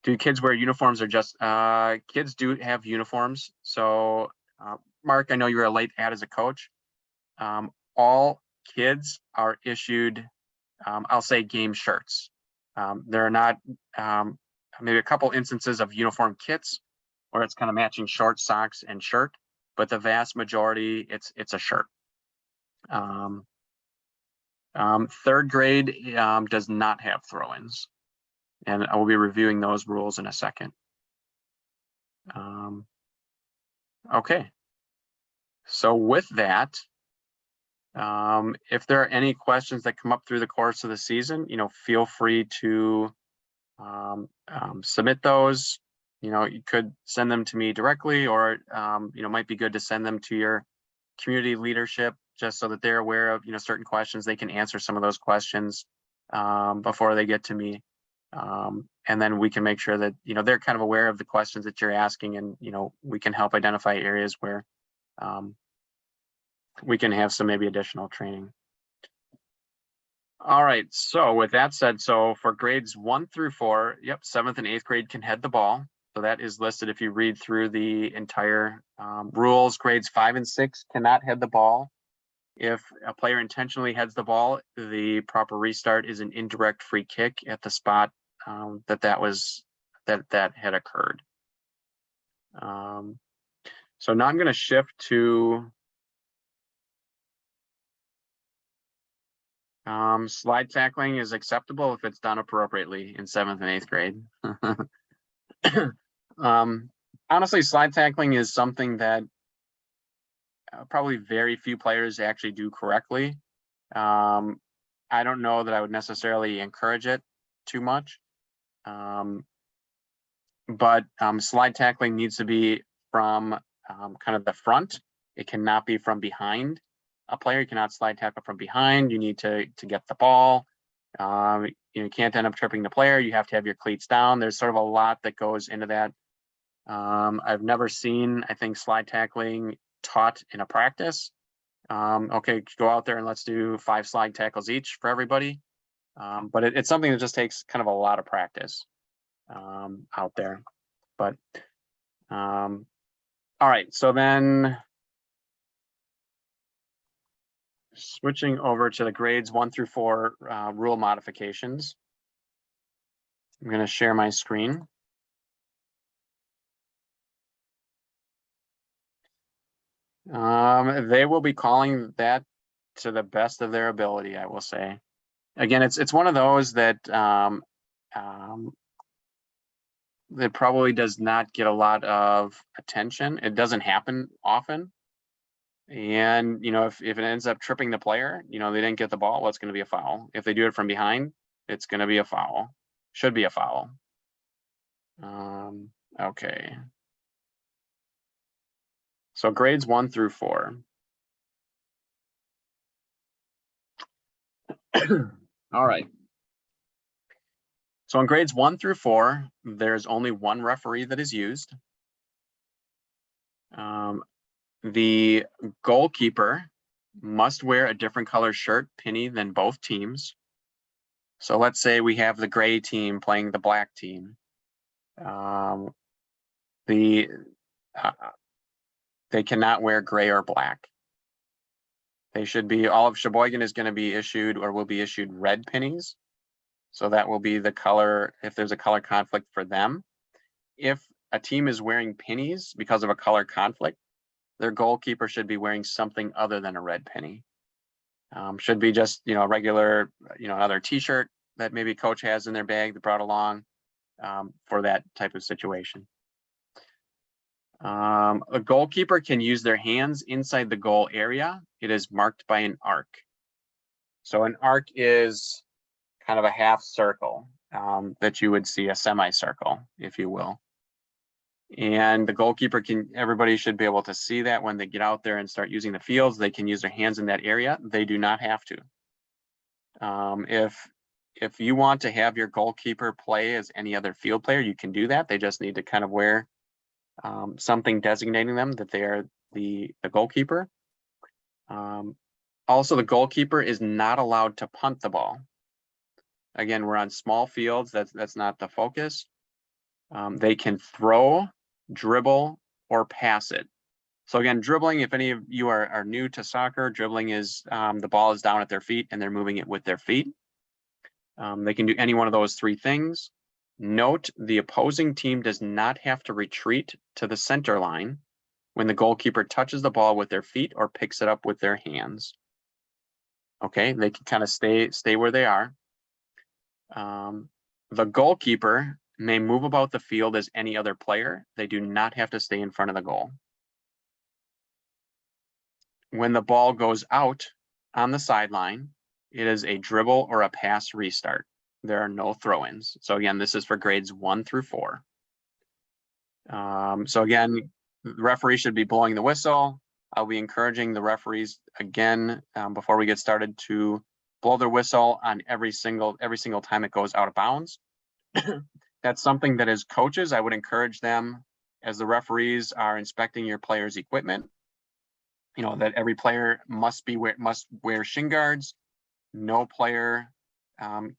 Do kids wear uniforms or just, kids do have uniforms. So Mark, I know you were a late ad as a coach. All kids are issued, I'll say, game shirts. There are not maybe a couple instances of uniform kits where it's kind of matching shorts, socks, and shirt, but the vast majority, it's a shirt. Third grade does not have throw-ins, and I will be reviewing those rules in a second. Okay, so with that, if there are any questions that come up through the course of the season, feel free to submit those. You could send them to me directly, or might be good to send them to your community leadership, just so that they're aware of certain questions. They can answer some of those questions before they get to me, and then we can make sure that they're kind of aware of the questions that you're asking, and we can help identify areas where we can have some maybe additional training. All right, so with that said, so for grades 1 through 4, yep, 7th and 8th grade can head the ball. So that is listed if you read through the entire rules. Grades 5 and 6 cannot head the ball. If a player intentionally heads the ball, the proper restart is an indirect free kick at the spot that had occurred. So now I'm going to shift to slide tackling is acceptable if it's done appropriately in 7th and 8th grade. Honestly, slide tackling is something that probably very few players actually do correctly. I don't know that I would necessarily encourage it too much. But slide tackling needs to be from kind of the front. It cannot be from behind a player. You cannot slide tackle from behind. You need to get the ball. You can't end up tripping the player. You have to have your cleats down. There's sort of a lot that goes into that. I've never seen, I think, slide tackling taught in a practice. Okay, go out there and let's do 5 slide tackles each for everybody. But it's something that just takes kind of a lot of practice out there. But all right, so then switching over to the grades 1 through 4 rule modifications. I'm going to share my screen. They will be calling that to the best of their ability, I will say. Again, it's one of those that that probably does not get a lot of attention. It doesn't happen often. And, if it ends up tripping the player, they didn't get the ball, well, it's going to be a foul. If they do it from behind, it's going to be a foul. Should be a foul. Okay. So grades 1 through 4. All right. So in grades 1 through 4, there's only one referee that is used. The goalkeeper must wear a different color shirt penny than both teams. So let's say we have the gray team playing the black team. They cannot wear gray or black. They should be, all of Sheboygan is going to be issued or will be issued red pennies. So that will be the color, if there's a color conflict for them. If a team is wearing pennies because of a color conflict, their goalkeeper should be wearing something other than a red penny. Should be just, a regular, another t-shirt that maybe coach has in their bag that brought along for that type of situation. A goalkeeper can use their hands inside the goal area. It is marked by an arc. So an arc is kind of a half circle that you would see, a semicircle, if you will. And the goalkeeper everybody should be able to see that when they get out there and start using the fields. They can use their hands in that area. They do not have to. If you want to have your goalkeeper play as any other field player, you can do that. They just need to kind of wear something designating them that they are the goalkeeper. Also, the goalkeeper is not allowed to punt the ball. Again, we're on small fields. That's not the focus. They can throw, dribble, or pass it. So again, dribbling, if any of you are new to soccer, dribbling is the ball is down at their feet and they're moving it with their feet. They can do any one of those three things. Note, the opposing team does not have to retreat to the center line when the goalkeeper touches the ball with their feet or picks it up with their hands. Okay, they can kind of stay where they are. The goalkeeper may move about the field as any other player. They do not have to stay in front of the goal. When the ball goes out on the sideline, it is a dribble or a pass restart. There are no throw-ins. So again, this is for grades 1 through 4. So again, the referee should be blowing the whistle. I'll be encouraging the referees again before we get started to blow their whistle on every single time it goes out of bounds. That's something that as coaches, I would encourage them as the referees are inspecting your players' equipment, you know, that every player must wear shin guards. No player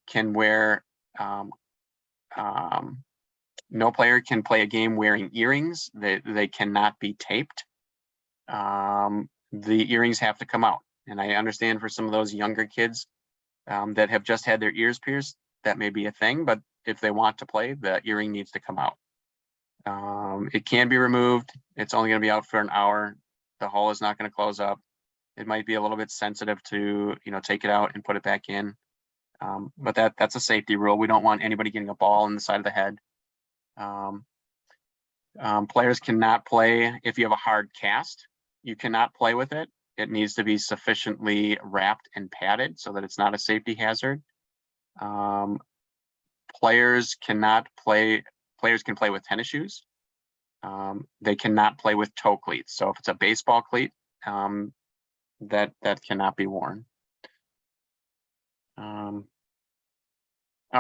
can wear no player can play a game wearing earrings. They cannot be taped. The earrings have to come out. And I understand for some of those younger kids that have just had their ears pierced, that may be a thing, but if they want to play, the earring needs to come out. It can be removed. It's only going to be out for an hour. The hole is not going to close up. It might be a little bit sensitive to, you know, take it out and put it back in. But that's a safety rule. We don't want anybody getting a ball in the side of the head. Players cannot play if you have a hard cast. You cannot play with it. It needs to be sufficiently wrapped and padded so that it's not a safety hazard. Players can play with tennis shoes. They cannot play with toe cleats. So if it's a baseball cleat, that cannot be worn. All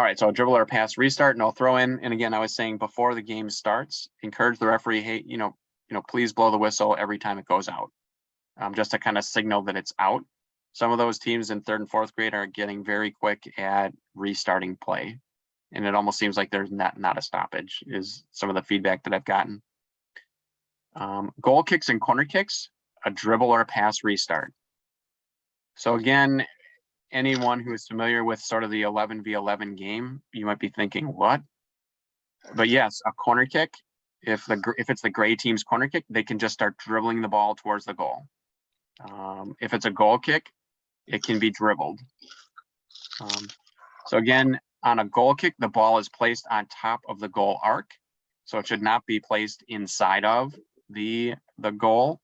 right, so dribble or pass restart, no throw in. And again, I was saying before the game starts, encourage the referee, hey, you know, please blow the whistle every time it goes out, just to kind of signal that it's out. Some of those teams in 3rd and 4th grade are getting very quick at restarting play. And it almost seems like there's not a stoppage is some of the feedback that I've gotten. Goal kicks and corner kicks, a dribble or a pass restart. So again, anyone who is familiar with sort of the 11v11 game, you might be thinking, what? But yes, a corner kick, if it's the gray team's corner kick, they can just start dribbling the ball towards the goal. If it's a goal kick, it can be dribbled. So again, on a goal kick, the ball is placed on top of the goal arc. So it should not be placed inside of the goal.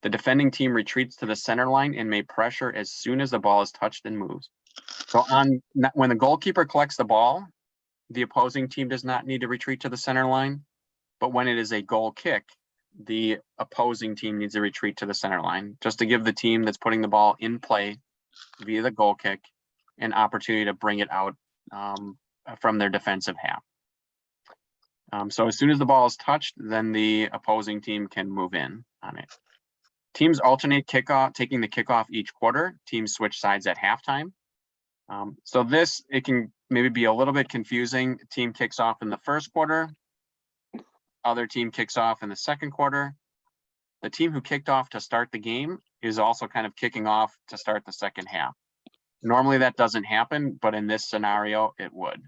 The defending team retreats to the center line and may pressure as soon as the ball is touched and moves. So when the goalkeeper collects the ball, the opposing team does not need to retreat to the center line. But when it is a goal kick, the opposing team needs to retreat to the center line, just to give the team that's putting the ball in play via the goal kick an opportunity to bring it out from their defensive half. So as soon as the ball is touched, then the opposing team can move in on it. Teams alternate taking the kickoff each quarter. Teams switch sides at halftime. So it can maybe be a little bit confusing. Team kicks off in the 1st quarter. Other team kicks off in the 2nd quarter. The team who kicked off to start the game is also kind of kicking off to start the 2nd half. Normally that doesn't happen, but in this scenario, it would.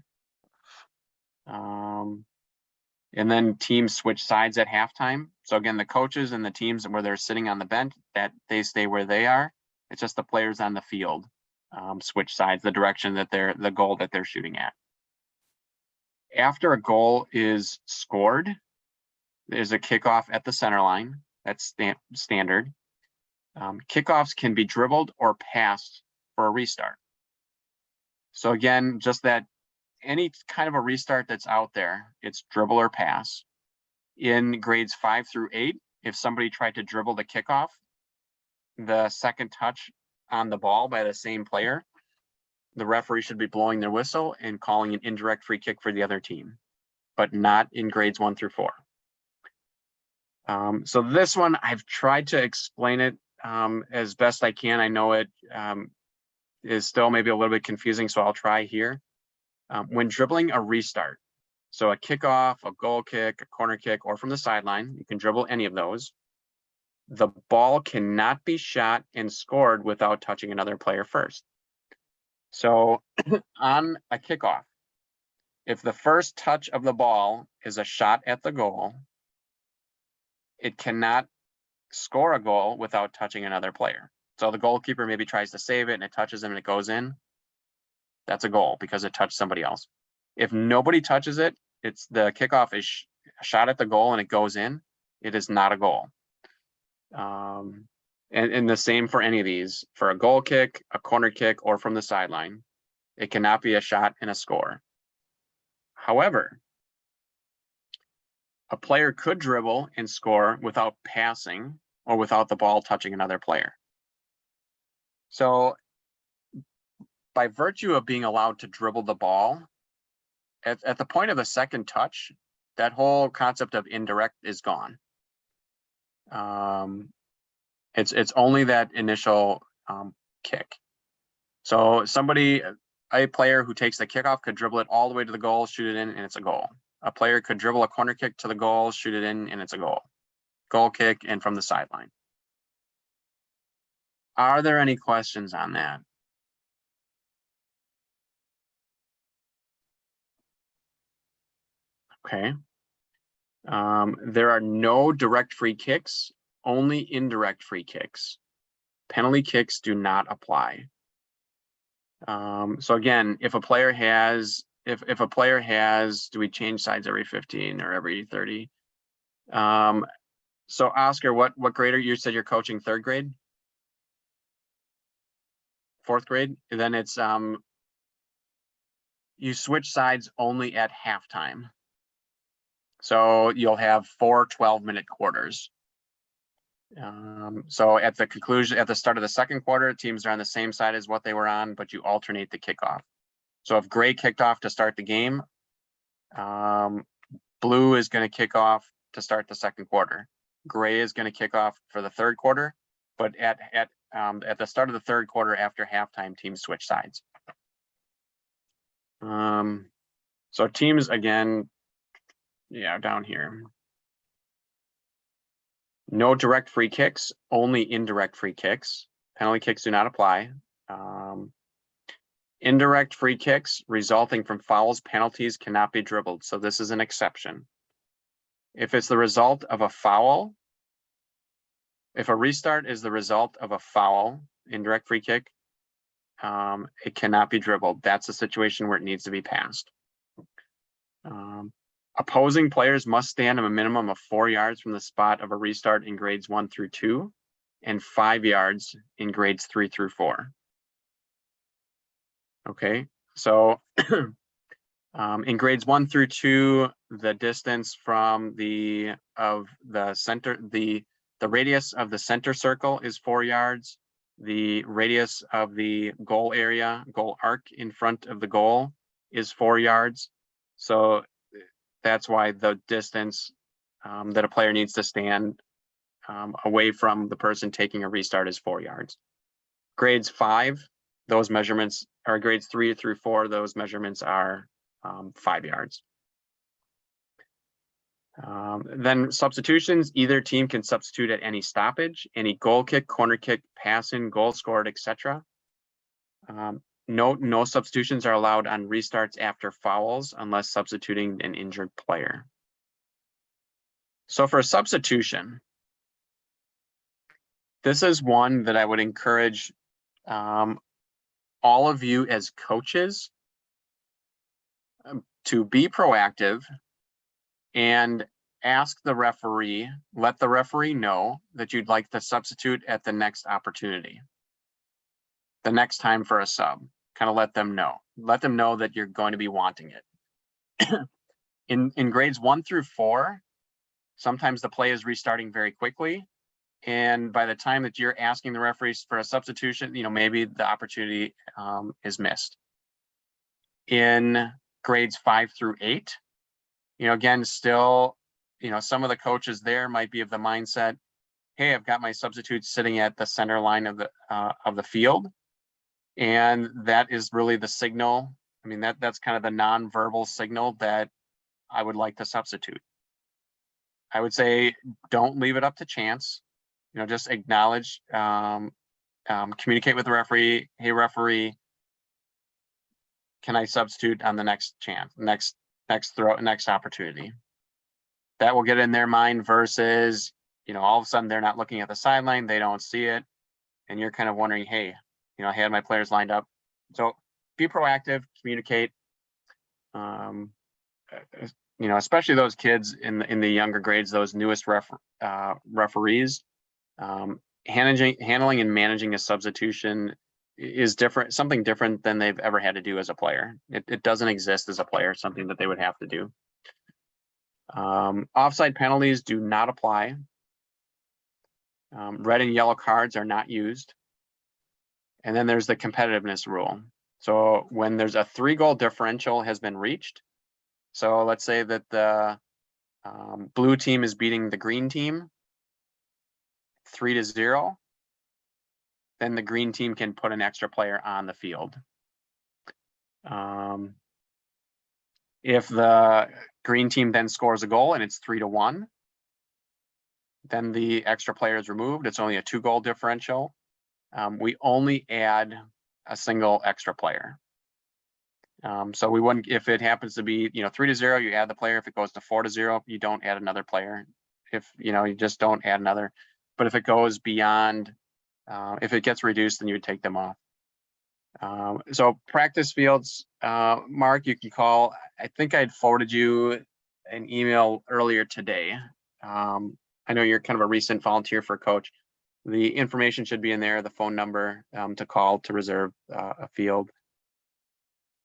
And then teams switch sides at halftime. So again, the coaches and the teams where they're sitting on the bench, that they stay where they are. It's just the players on the field switch sides, the direction that the goal that they're shooting at. After a goal is scored, there's a kickoff at the center line. That's standard. Kickoffs can be dribbled or passed for a restart. So again, just that any kind of a restart that's out there, it's dribble or pass. In grades 5 through 8, if somebody tried to dribble the kickoff, the second touch on the ball by the same player, the referee should be blowing their whistle and calling an indirect free kick for the other team, but not in grades 1 through 4. So this one, I've tried to explain it as best I can. I know it is still maybe a little bit confusing, so I'll try here. When dribbling a restart, so a kickoff, a goal kick, a corner kick, or from the sideline, you can dribble any of those. The ball cannot be shot and scored without touching another player first. So on a kickoff, if the first touch of the ball is a shot at the goal, it cannot score a goal without touching another player. So the goalkeeper maybe tries to save it and it touches him and it goes in. That's a goal because it touched somebody else. If nobody touches it, it's the kickoff is shot at the goal and it goes in. It is not a goal. And the same for any of these. For a goal kick, a corner kick, or from the sideline, it cannot be a shot and a score. However, a player could dribble and score without passing or without the ball touching another player. So by virtue of being allowed to dribble the ball, at the point of the second touch, that whole concept of indirect is gone. It's only that initial kick. So a player who takes the kickoff could dribble it all the way to the goal, shoot it in, and it's a goal. A player could dribble a corner kick to the goal, shoot it in, and it's a goal. Goal kick and from the sideline. Are there any questions on that? Okay. There are no direct free kicks, only indirect free kicks. Penalty kicks do not apply. So again, if a player has, do we change sides every 15 or every 30? So Oscar, what grade are you? You said you're coaching third grade? Fourth grade? And then it's, you switch sides only at halftime. So you'll have 4 12-minute quarters. So at the conclusion, at the start of the second quarter, teams are on the same side as what they were on, but you alternate the kickoff. So if gray kicked off to start the game, blue is going to kick off to start the second quarter. Gray is going to kick off for the third quarter, but at the start of the third quarter after halftime, teams switch sides. So teams again, yeah, down here. No direct free kicks, only indirect free kicks. Penalty kicks do not apply. Indirect free kicks resulting from fouls, penalties cannot be dribbled. So this is an exception. If it's the result of a foul, if a restart is the result of a foul, indirect free kick, it cannot be dribbled. That's a situation where it needs to be passed. Opposing players must stand a minimum of 4 yards from the spot of a restart in grades 1 through 2 and 5 yards in grades 3 through 4. Okay, so in grades 1 through 2, the distance from the radius of the center circle is 4 yards. The radius of the goal area, goal arc in front of the goal is 4 yards. So that's why the distance that a player needs to stand away from the person taking a restart is 4 yards. Grades 5, those measurements are grades 3 through 4. Those measurements are 5 yards. Then substitutions, either team can substitute at any stoppage, any goal kick, corner kick, pass in, goal scored, etc. No substitutions are allowed on restarts after fouls unless substituting an injured player. So for a substitution, this is one that I would encourage all of you as coaches to be proactive and ask the referee, let the referee know that you'd like to substitute at the next opportunity. The next time for a sub, kind of let them know that you're going to be wanting it. In grades 1 through 4, sometimes the play is restarting very quickly. And by the time that you're asking the referees for a substitution, maybe the opportunity is missed. In grades 5 through 8, again, still, some of the coaches there might be of the mindset, hey, I've got my substitute sitting at the center line of the field. And that is really the signal. I mean, that's kind of the nonverbal signal that I would like to substitute. I would say, don't leave it up to chance. Just acknowledge, communicate with the referee. Hey, referee, can I substitute on the next chance, next throw, next opportunity? That will get in their mind versus, all of a sudden they're not looking at the sideline, they don't see it, and you're kind of wondering, hey, I had my players lined up. So be proactive, communicate. Especially those kids in the younger grades, those newest referees, handling and managing a substitution is different, something different than they've ever had to do as a player. It doesn't exist as a player, something that they would have to do. Offside penalties do not apply. Red and yellow cards are not used. And then there's the competitiveness rule. So when there's a 3-goal differential has been reached, so let's say that the blue team is beating the green team 3-0, then the green team can put an extra player on the field. If the green team then scores a goal and it's 3-1, then the extra player is removed. It's only a 2-goal differential. We only add a single extra player. So we wouldn't, if it happens to be, 3-0, you add the player. If it goes to 4-0, you don't add another player. If, you just don't add another. But if it goes beyond, if it gets reduced, then you would take them off. So practice fields, Mark, you can call. I think I'd forwarded you an email earlier today. I know you're kind of a recent volunteer for Coach. The information should be in there, the phone number to call to reserve a field.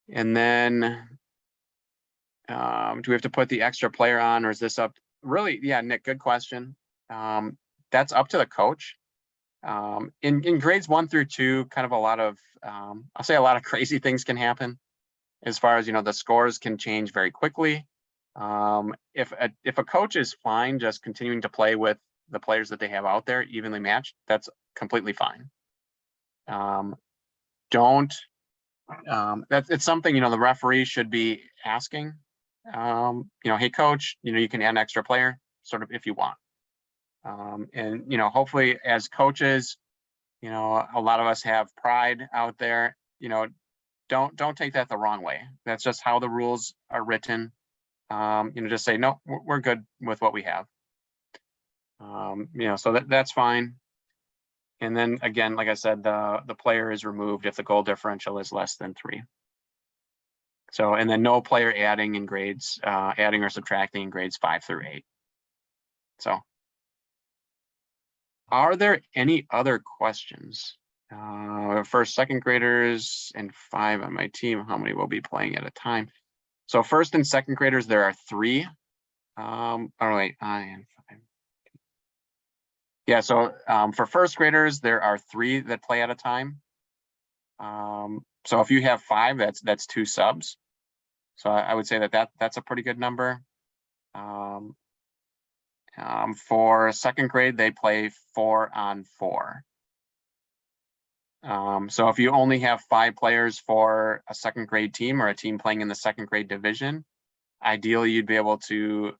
And then do we have to put the extra player on, or is this up? Really, yeah, Nick, good question. That's up to the coach. In grades 1 through 2, kind of a lot of, I'll say a lot of crazy things can happen as far as, the scores can change very quickly. If a coach is fine just continuing to play with the players that they have out there evenly matched, that's completely fine. It's something, the referee should be asking, hey coach, you can add an extra player sort of if you want. And, hopefully as coaches, a lot of us have pride out there, don't take that the wrong way. That's just how the rules are written. Just say, no, we're good with what we have. So that's fine. And then again, like I said, the player is removed if the goal differential is less than 3. So, and then no player adding in grades, adding or subtracting in grades 5 through 8. So, are there any other questions? For second graders and 5 on my team, how many will be playing at a time? So first and second graders, there are 3. Oh wait, I and 5. Yeah, so for first graders, there are 3 that play at a time. So if you have 5, that's 2 subs. So I would say that's a pretty good number. For second grade, they play 4-on-4. So if you only have 5 players for a second grade team or a team playing in the second grade division, ideally you'd be able to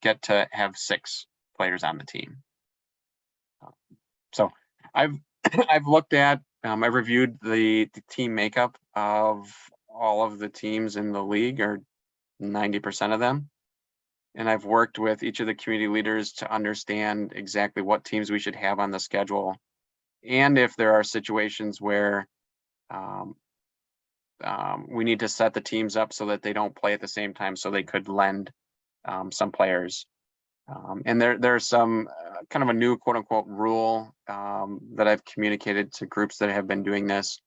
get to have 6 players on the team. So I've looked at, I've reviewed the team makeup of all of the teams in the league, or 90% of them. And I've worked with each of the community leaders to understand exactly what teams we should have on the schedule. And if there are situations where we need to set the teams up so that they don't play at the same time, so they could lend some players. And there's some kind of a new quote unquote rule that I've communicated to groups that have been doing this.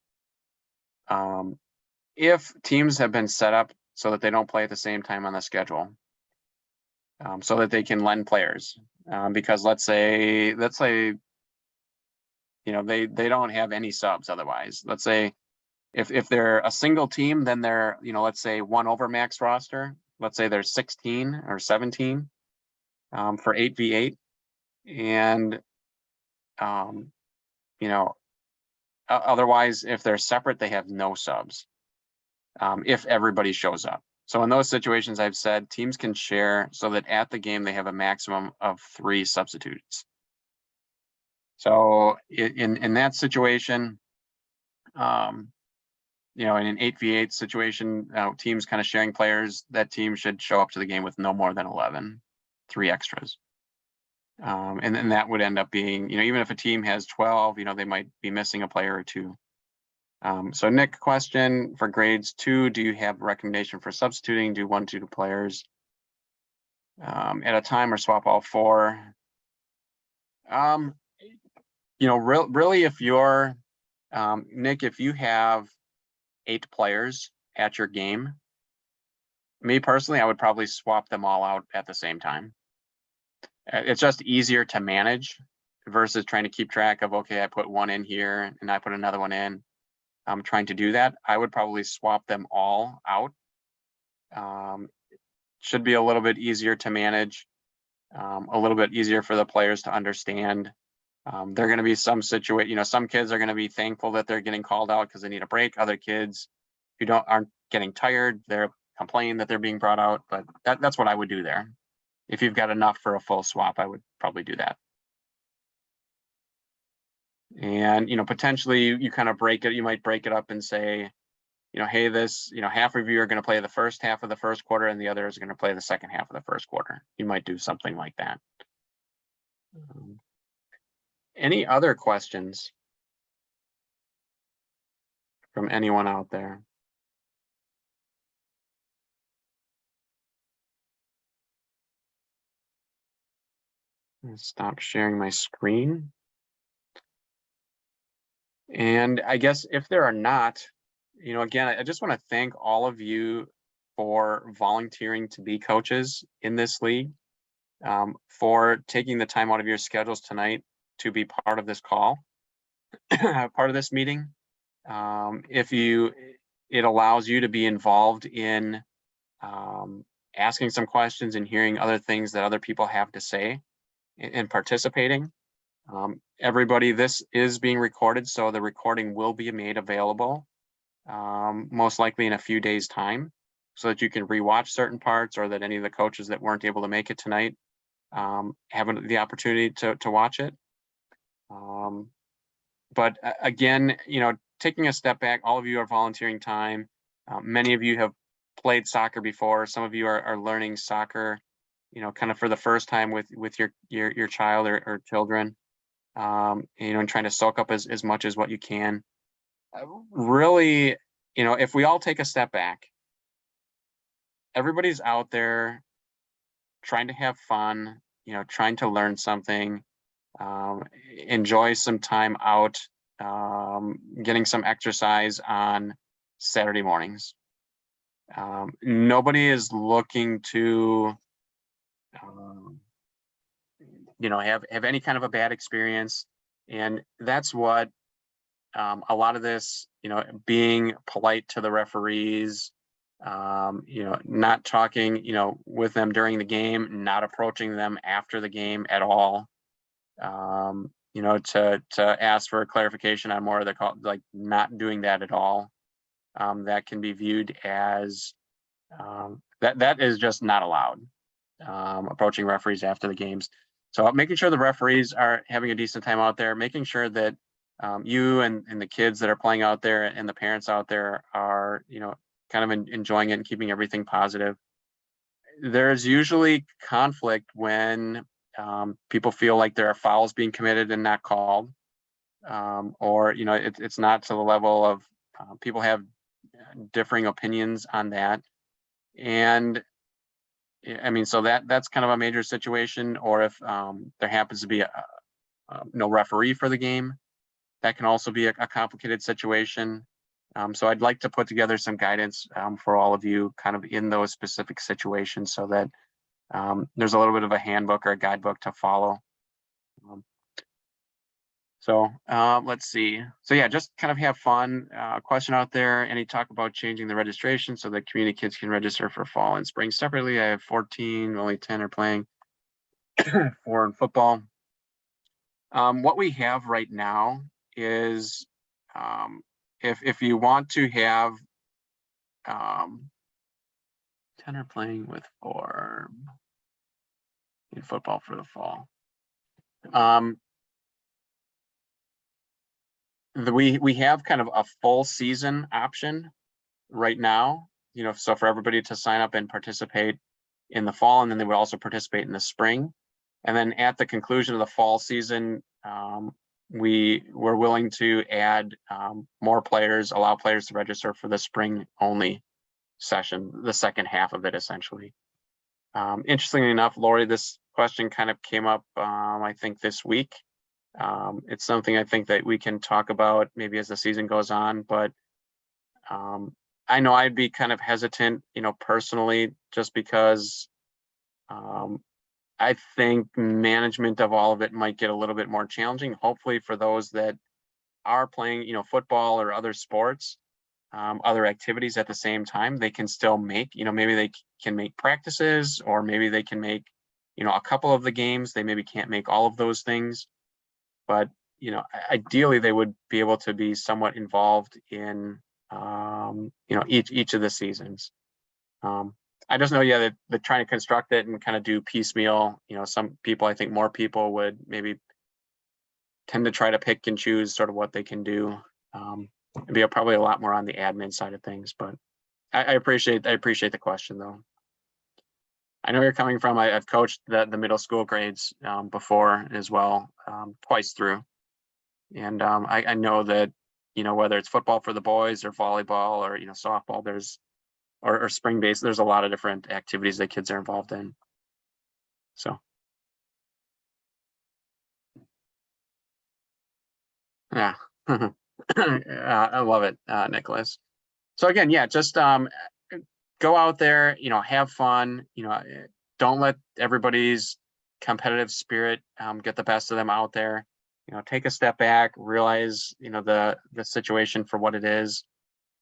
If teams have been set up so that they don't play at the same time on the schedule, so that they can lend players, because let's say they don't have any subs otherwise. Let's say if they're a single team, then they're, let's say 1 over max roster. Let's say there's 16 or 17 for 8v8. And, you know, otherwise, if they're separate, they have no subs, if everybody shows up. So in those situations, I've said teams can share so that at the game, they have a maximum of 3 substitutes. So in that situation, you know, in an 8v8 situation, teams kind of sharing players, that team should show up to the game with no more than 11, 3 extras. And then that would end up being, you know, even if a team has 12, you know, they might be missing a player or 2. So Nick, question for grades 2, do you have a recommendation for substituting? Do 1, 2 players at a time or swap all 4? You know, really, if you're, Nick, if you have 8 players at your game, me personally, I would probably swap them all out at the same time. It's just easier to manage versus trying to keep track of, okay, I put 1 in here and I put another one in. I'm trying to do that. I would probably swap them all out. Should be a little bit easier to manage, a little bit easier for the players to understand. They're going to be some situation, you know, some kids are going to be thankful that they're getting called out because they need a break. Other kids who aren't getting tired, they're complaining that they're being brought out. But that's what I would do there. If you've got enough for a full swap, I would probably do that. And, you know, potentially you kind of break it. You might break it up and say, you know, hey, this, you know, half of you are going to play the first half of the first quarter and the others are going to play the second half of the first quarter. You might do something like that. Any other questions from anyone out there? Stop sharing my screen. And I guess if there are not, you know, again, I just want to thank all of you for volunteering to be coaches in this league, for taking the time out of your schedules tonight to be part of this call, part of this meeting. It allows you to be involved in asking some questions and hearing other things that other people have to say and participating. Everybody, this is being recorded, so the recording will be made available most likely in a few days' time, so that you can rewatch certain parts, or that any of the coaches that weren't able to make it tonight have the opportunity to watch it. But again, you know, taking a step back, all of you are volunteering time. Many of you have played soccer before. Some of you are learning soccer, you know, kind of for the first time with your child or children. You know, and trying to soak up as much as what you can. Really, you know, if we all take a step back, everybody's out there trying to have fun, you know, trying to learn something, enjoy some time out, getting some exercise on Saturday mornings. Nobody is looking to, you know, have any kind of a bad experience. And that's what a lot of this, you know, being polite to the referees, you know, not talking, you know, with them during the game, not approaching them after the game at all. You know, to ask for a clarification on more of the call, like not doing that at all. That can be viewed as that is just not allowed. Approaching referees after the games. So making sure the referees are having a decent time out there, making sure that you and the kids that are playing out there and the parents out there are, you know, kind of enjoying it and keeping everything positive. There's usually conflict when people feel like there are fouls being committed and not called, or, you know, it's not to the level of people have differing opinions on that. And I mean, so that's kind of a major situation. Or if there happens to be no referee for the game, that can also be a complicated situation. So I'd like to put together some guidance for all of you kind of in those specific situations, so that there's a little bit of a handbook or a guidebook to follow. Let's see. So yeah, just kind of have fun. Question out there, any talk about changing the registration so that community kids can register for fall and spring separately? I have 14, only 10 are playing 4 in football. What we have right now is, if you want to have 10 are playing with form in football for the fall. We have kind of a full season option right now, so for everybody to sign up and participate in the fall, and then they would also participate in the spring. And then at the conclusion of the fall season, we're willing to add more players, allow players to register for the spring only session, the second half of it, essentially. Interestingly enough, Lori, this question kind of came up, I think this week. It's something I think that we can talk about maybe as the season goes on, but I know I'd be kind of hesitant, personally, just because I think management of all of it might get a little bit more challenging. Hopefully for those that are playing, football or other sports, other activities at the same time, they can still make, maybe they can make practices, or maybe they can make, a couple of the games. They maybe can't make all of those things, but, ideally they would be able to be somewhat involved in, each of the seasons. I just know, yeah, that they're trying to construct it and kind of do piecemeal. Some people, I think more people would maybe tend to try to pick and choose sort of what they can do. It'd be probably a lot more on the admin side of things, but I appreciate the question though. I know you're coming from, I've coached the middle school grades before as well, twice through. And I know that, whether it's football for the boys or volleyball or, softball, there's, or spring base, there's a lot of different activities that kids are involved in. So. Yeah. I love it, Nicholas. So again, yeah, just go out there, have fun, don't let everybody's competitive spirit get the best of them out there. Take a step back, realize, the situation for what it is.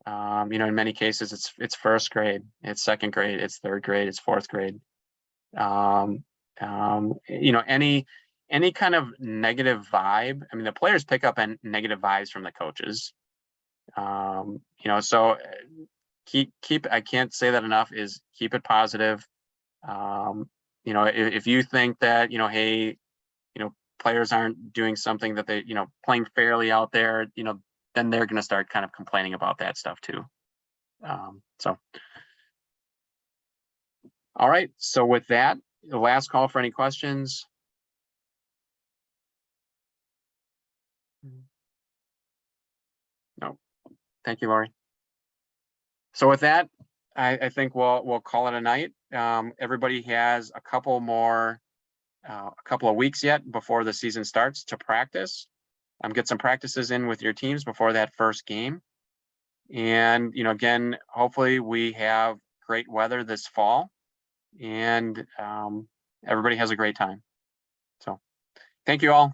In many cases, it's first grade, it's second grade, it's third grade, it's fourth grade. Any kind of negative vibe. I mean, the players pick up on negative vibes from the coaches. So keep, I can't say that enough, is keep it positive. If you think that, hey, players aren't doing something that they, playing fairly out there, then they're going to start kind of complaining about that stuff too. So. All right. So with that, the last call for any questions. No. Thank you, Lori. So with that, I think we'll call it a night. Everybody has a couple of weeks yet before the season starts to practice. Get some practices in with your teams before that first game. And, again, hopefully we have great weather this fall, and everybody has a great time. So thank you all.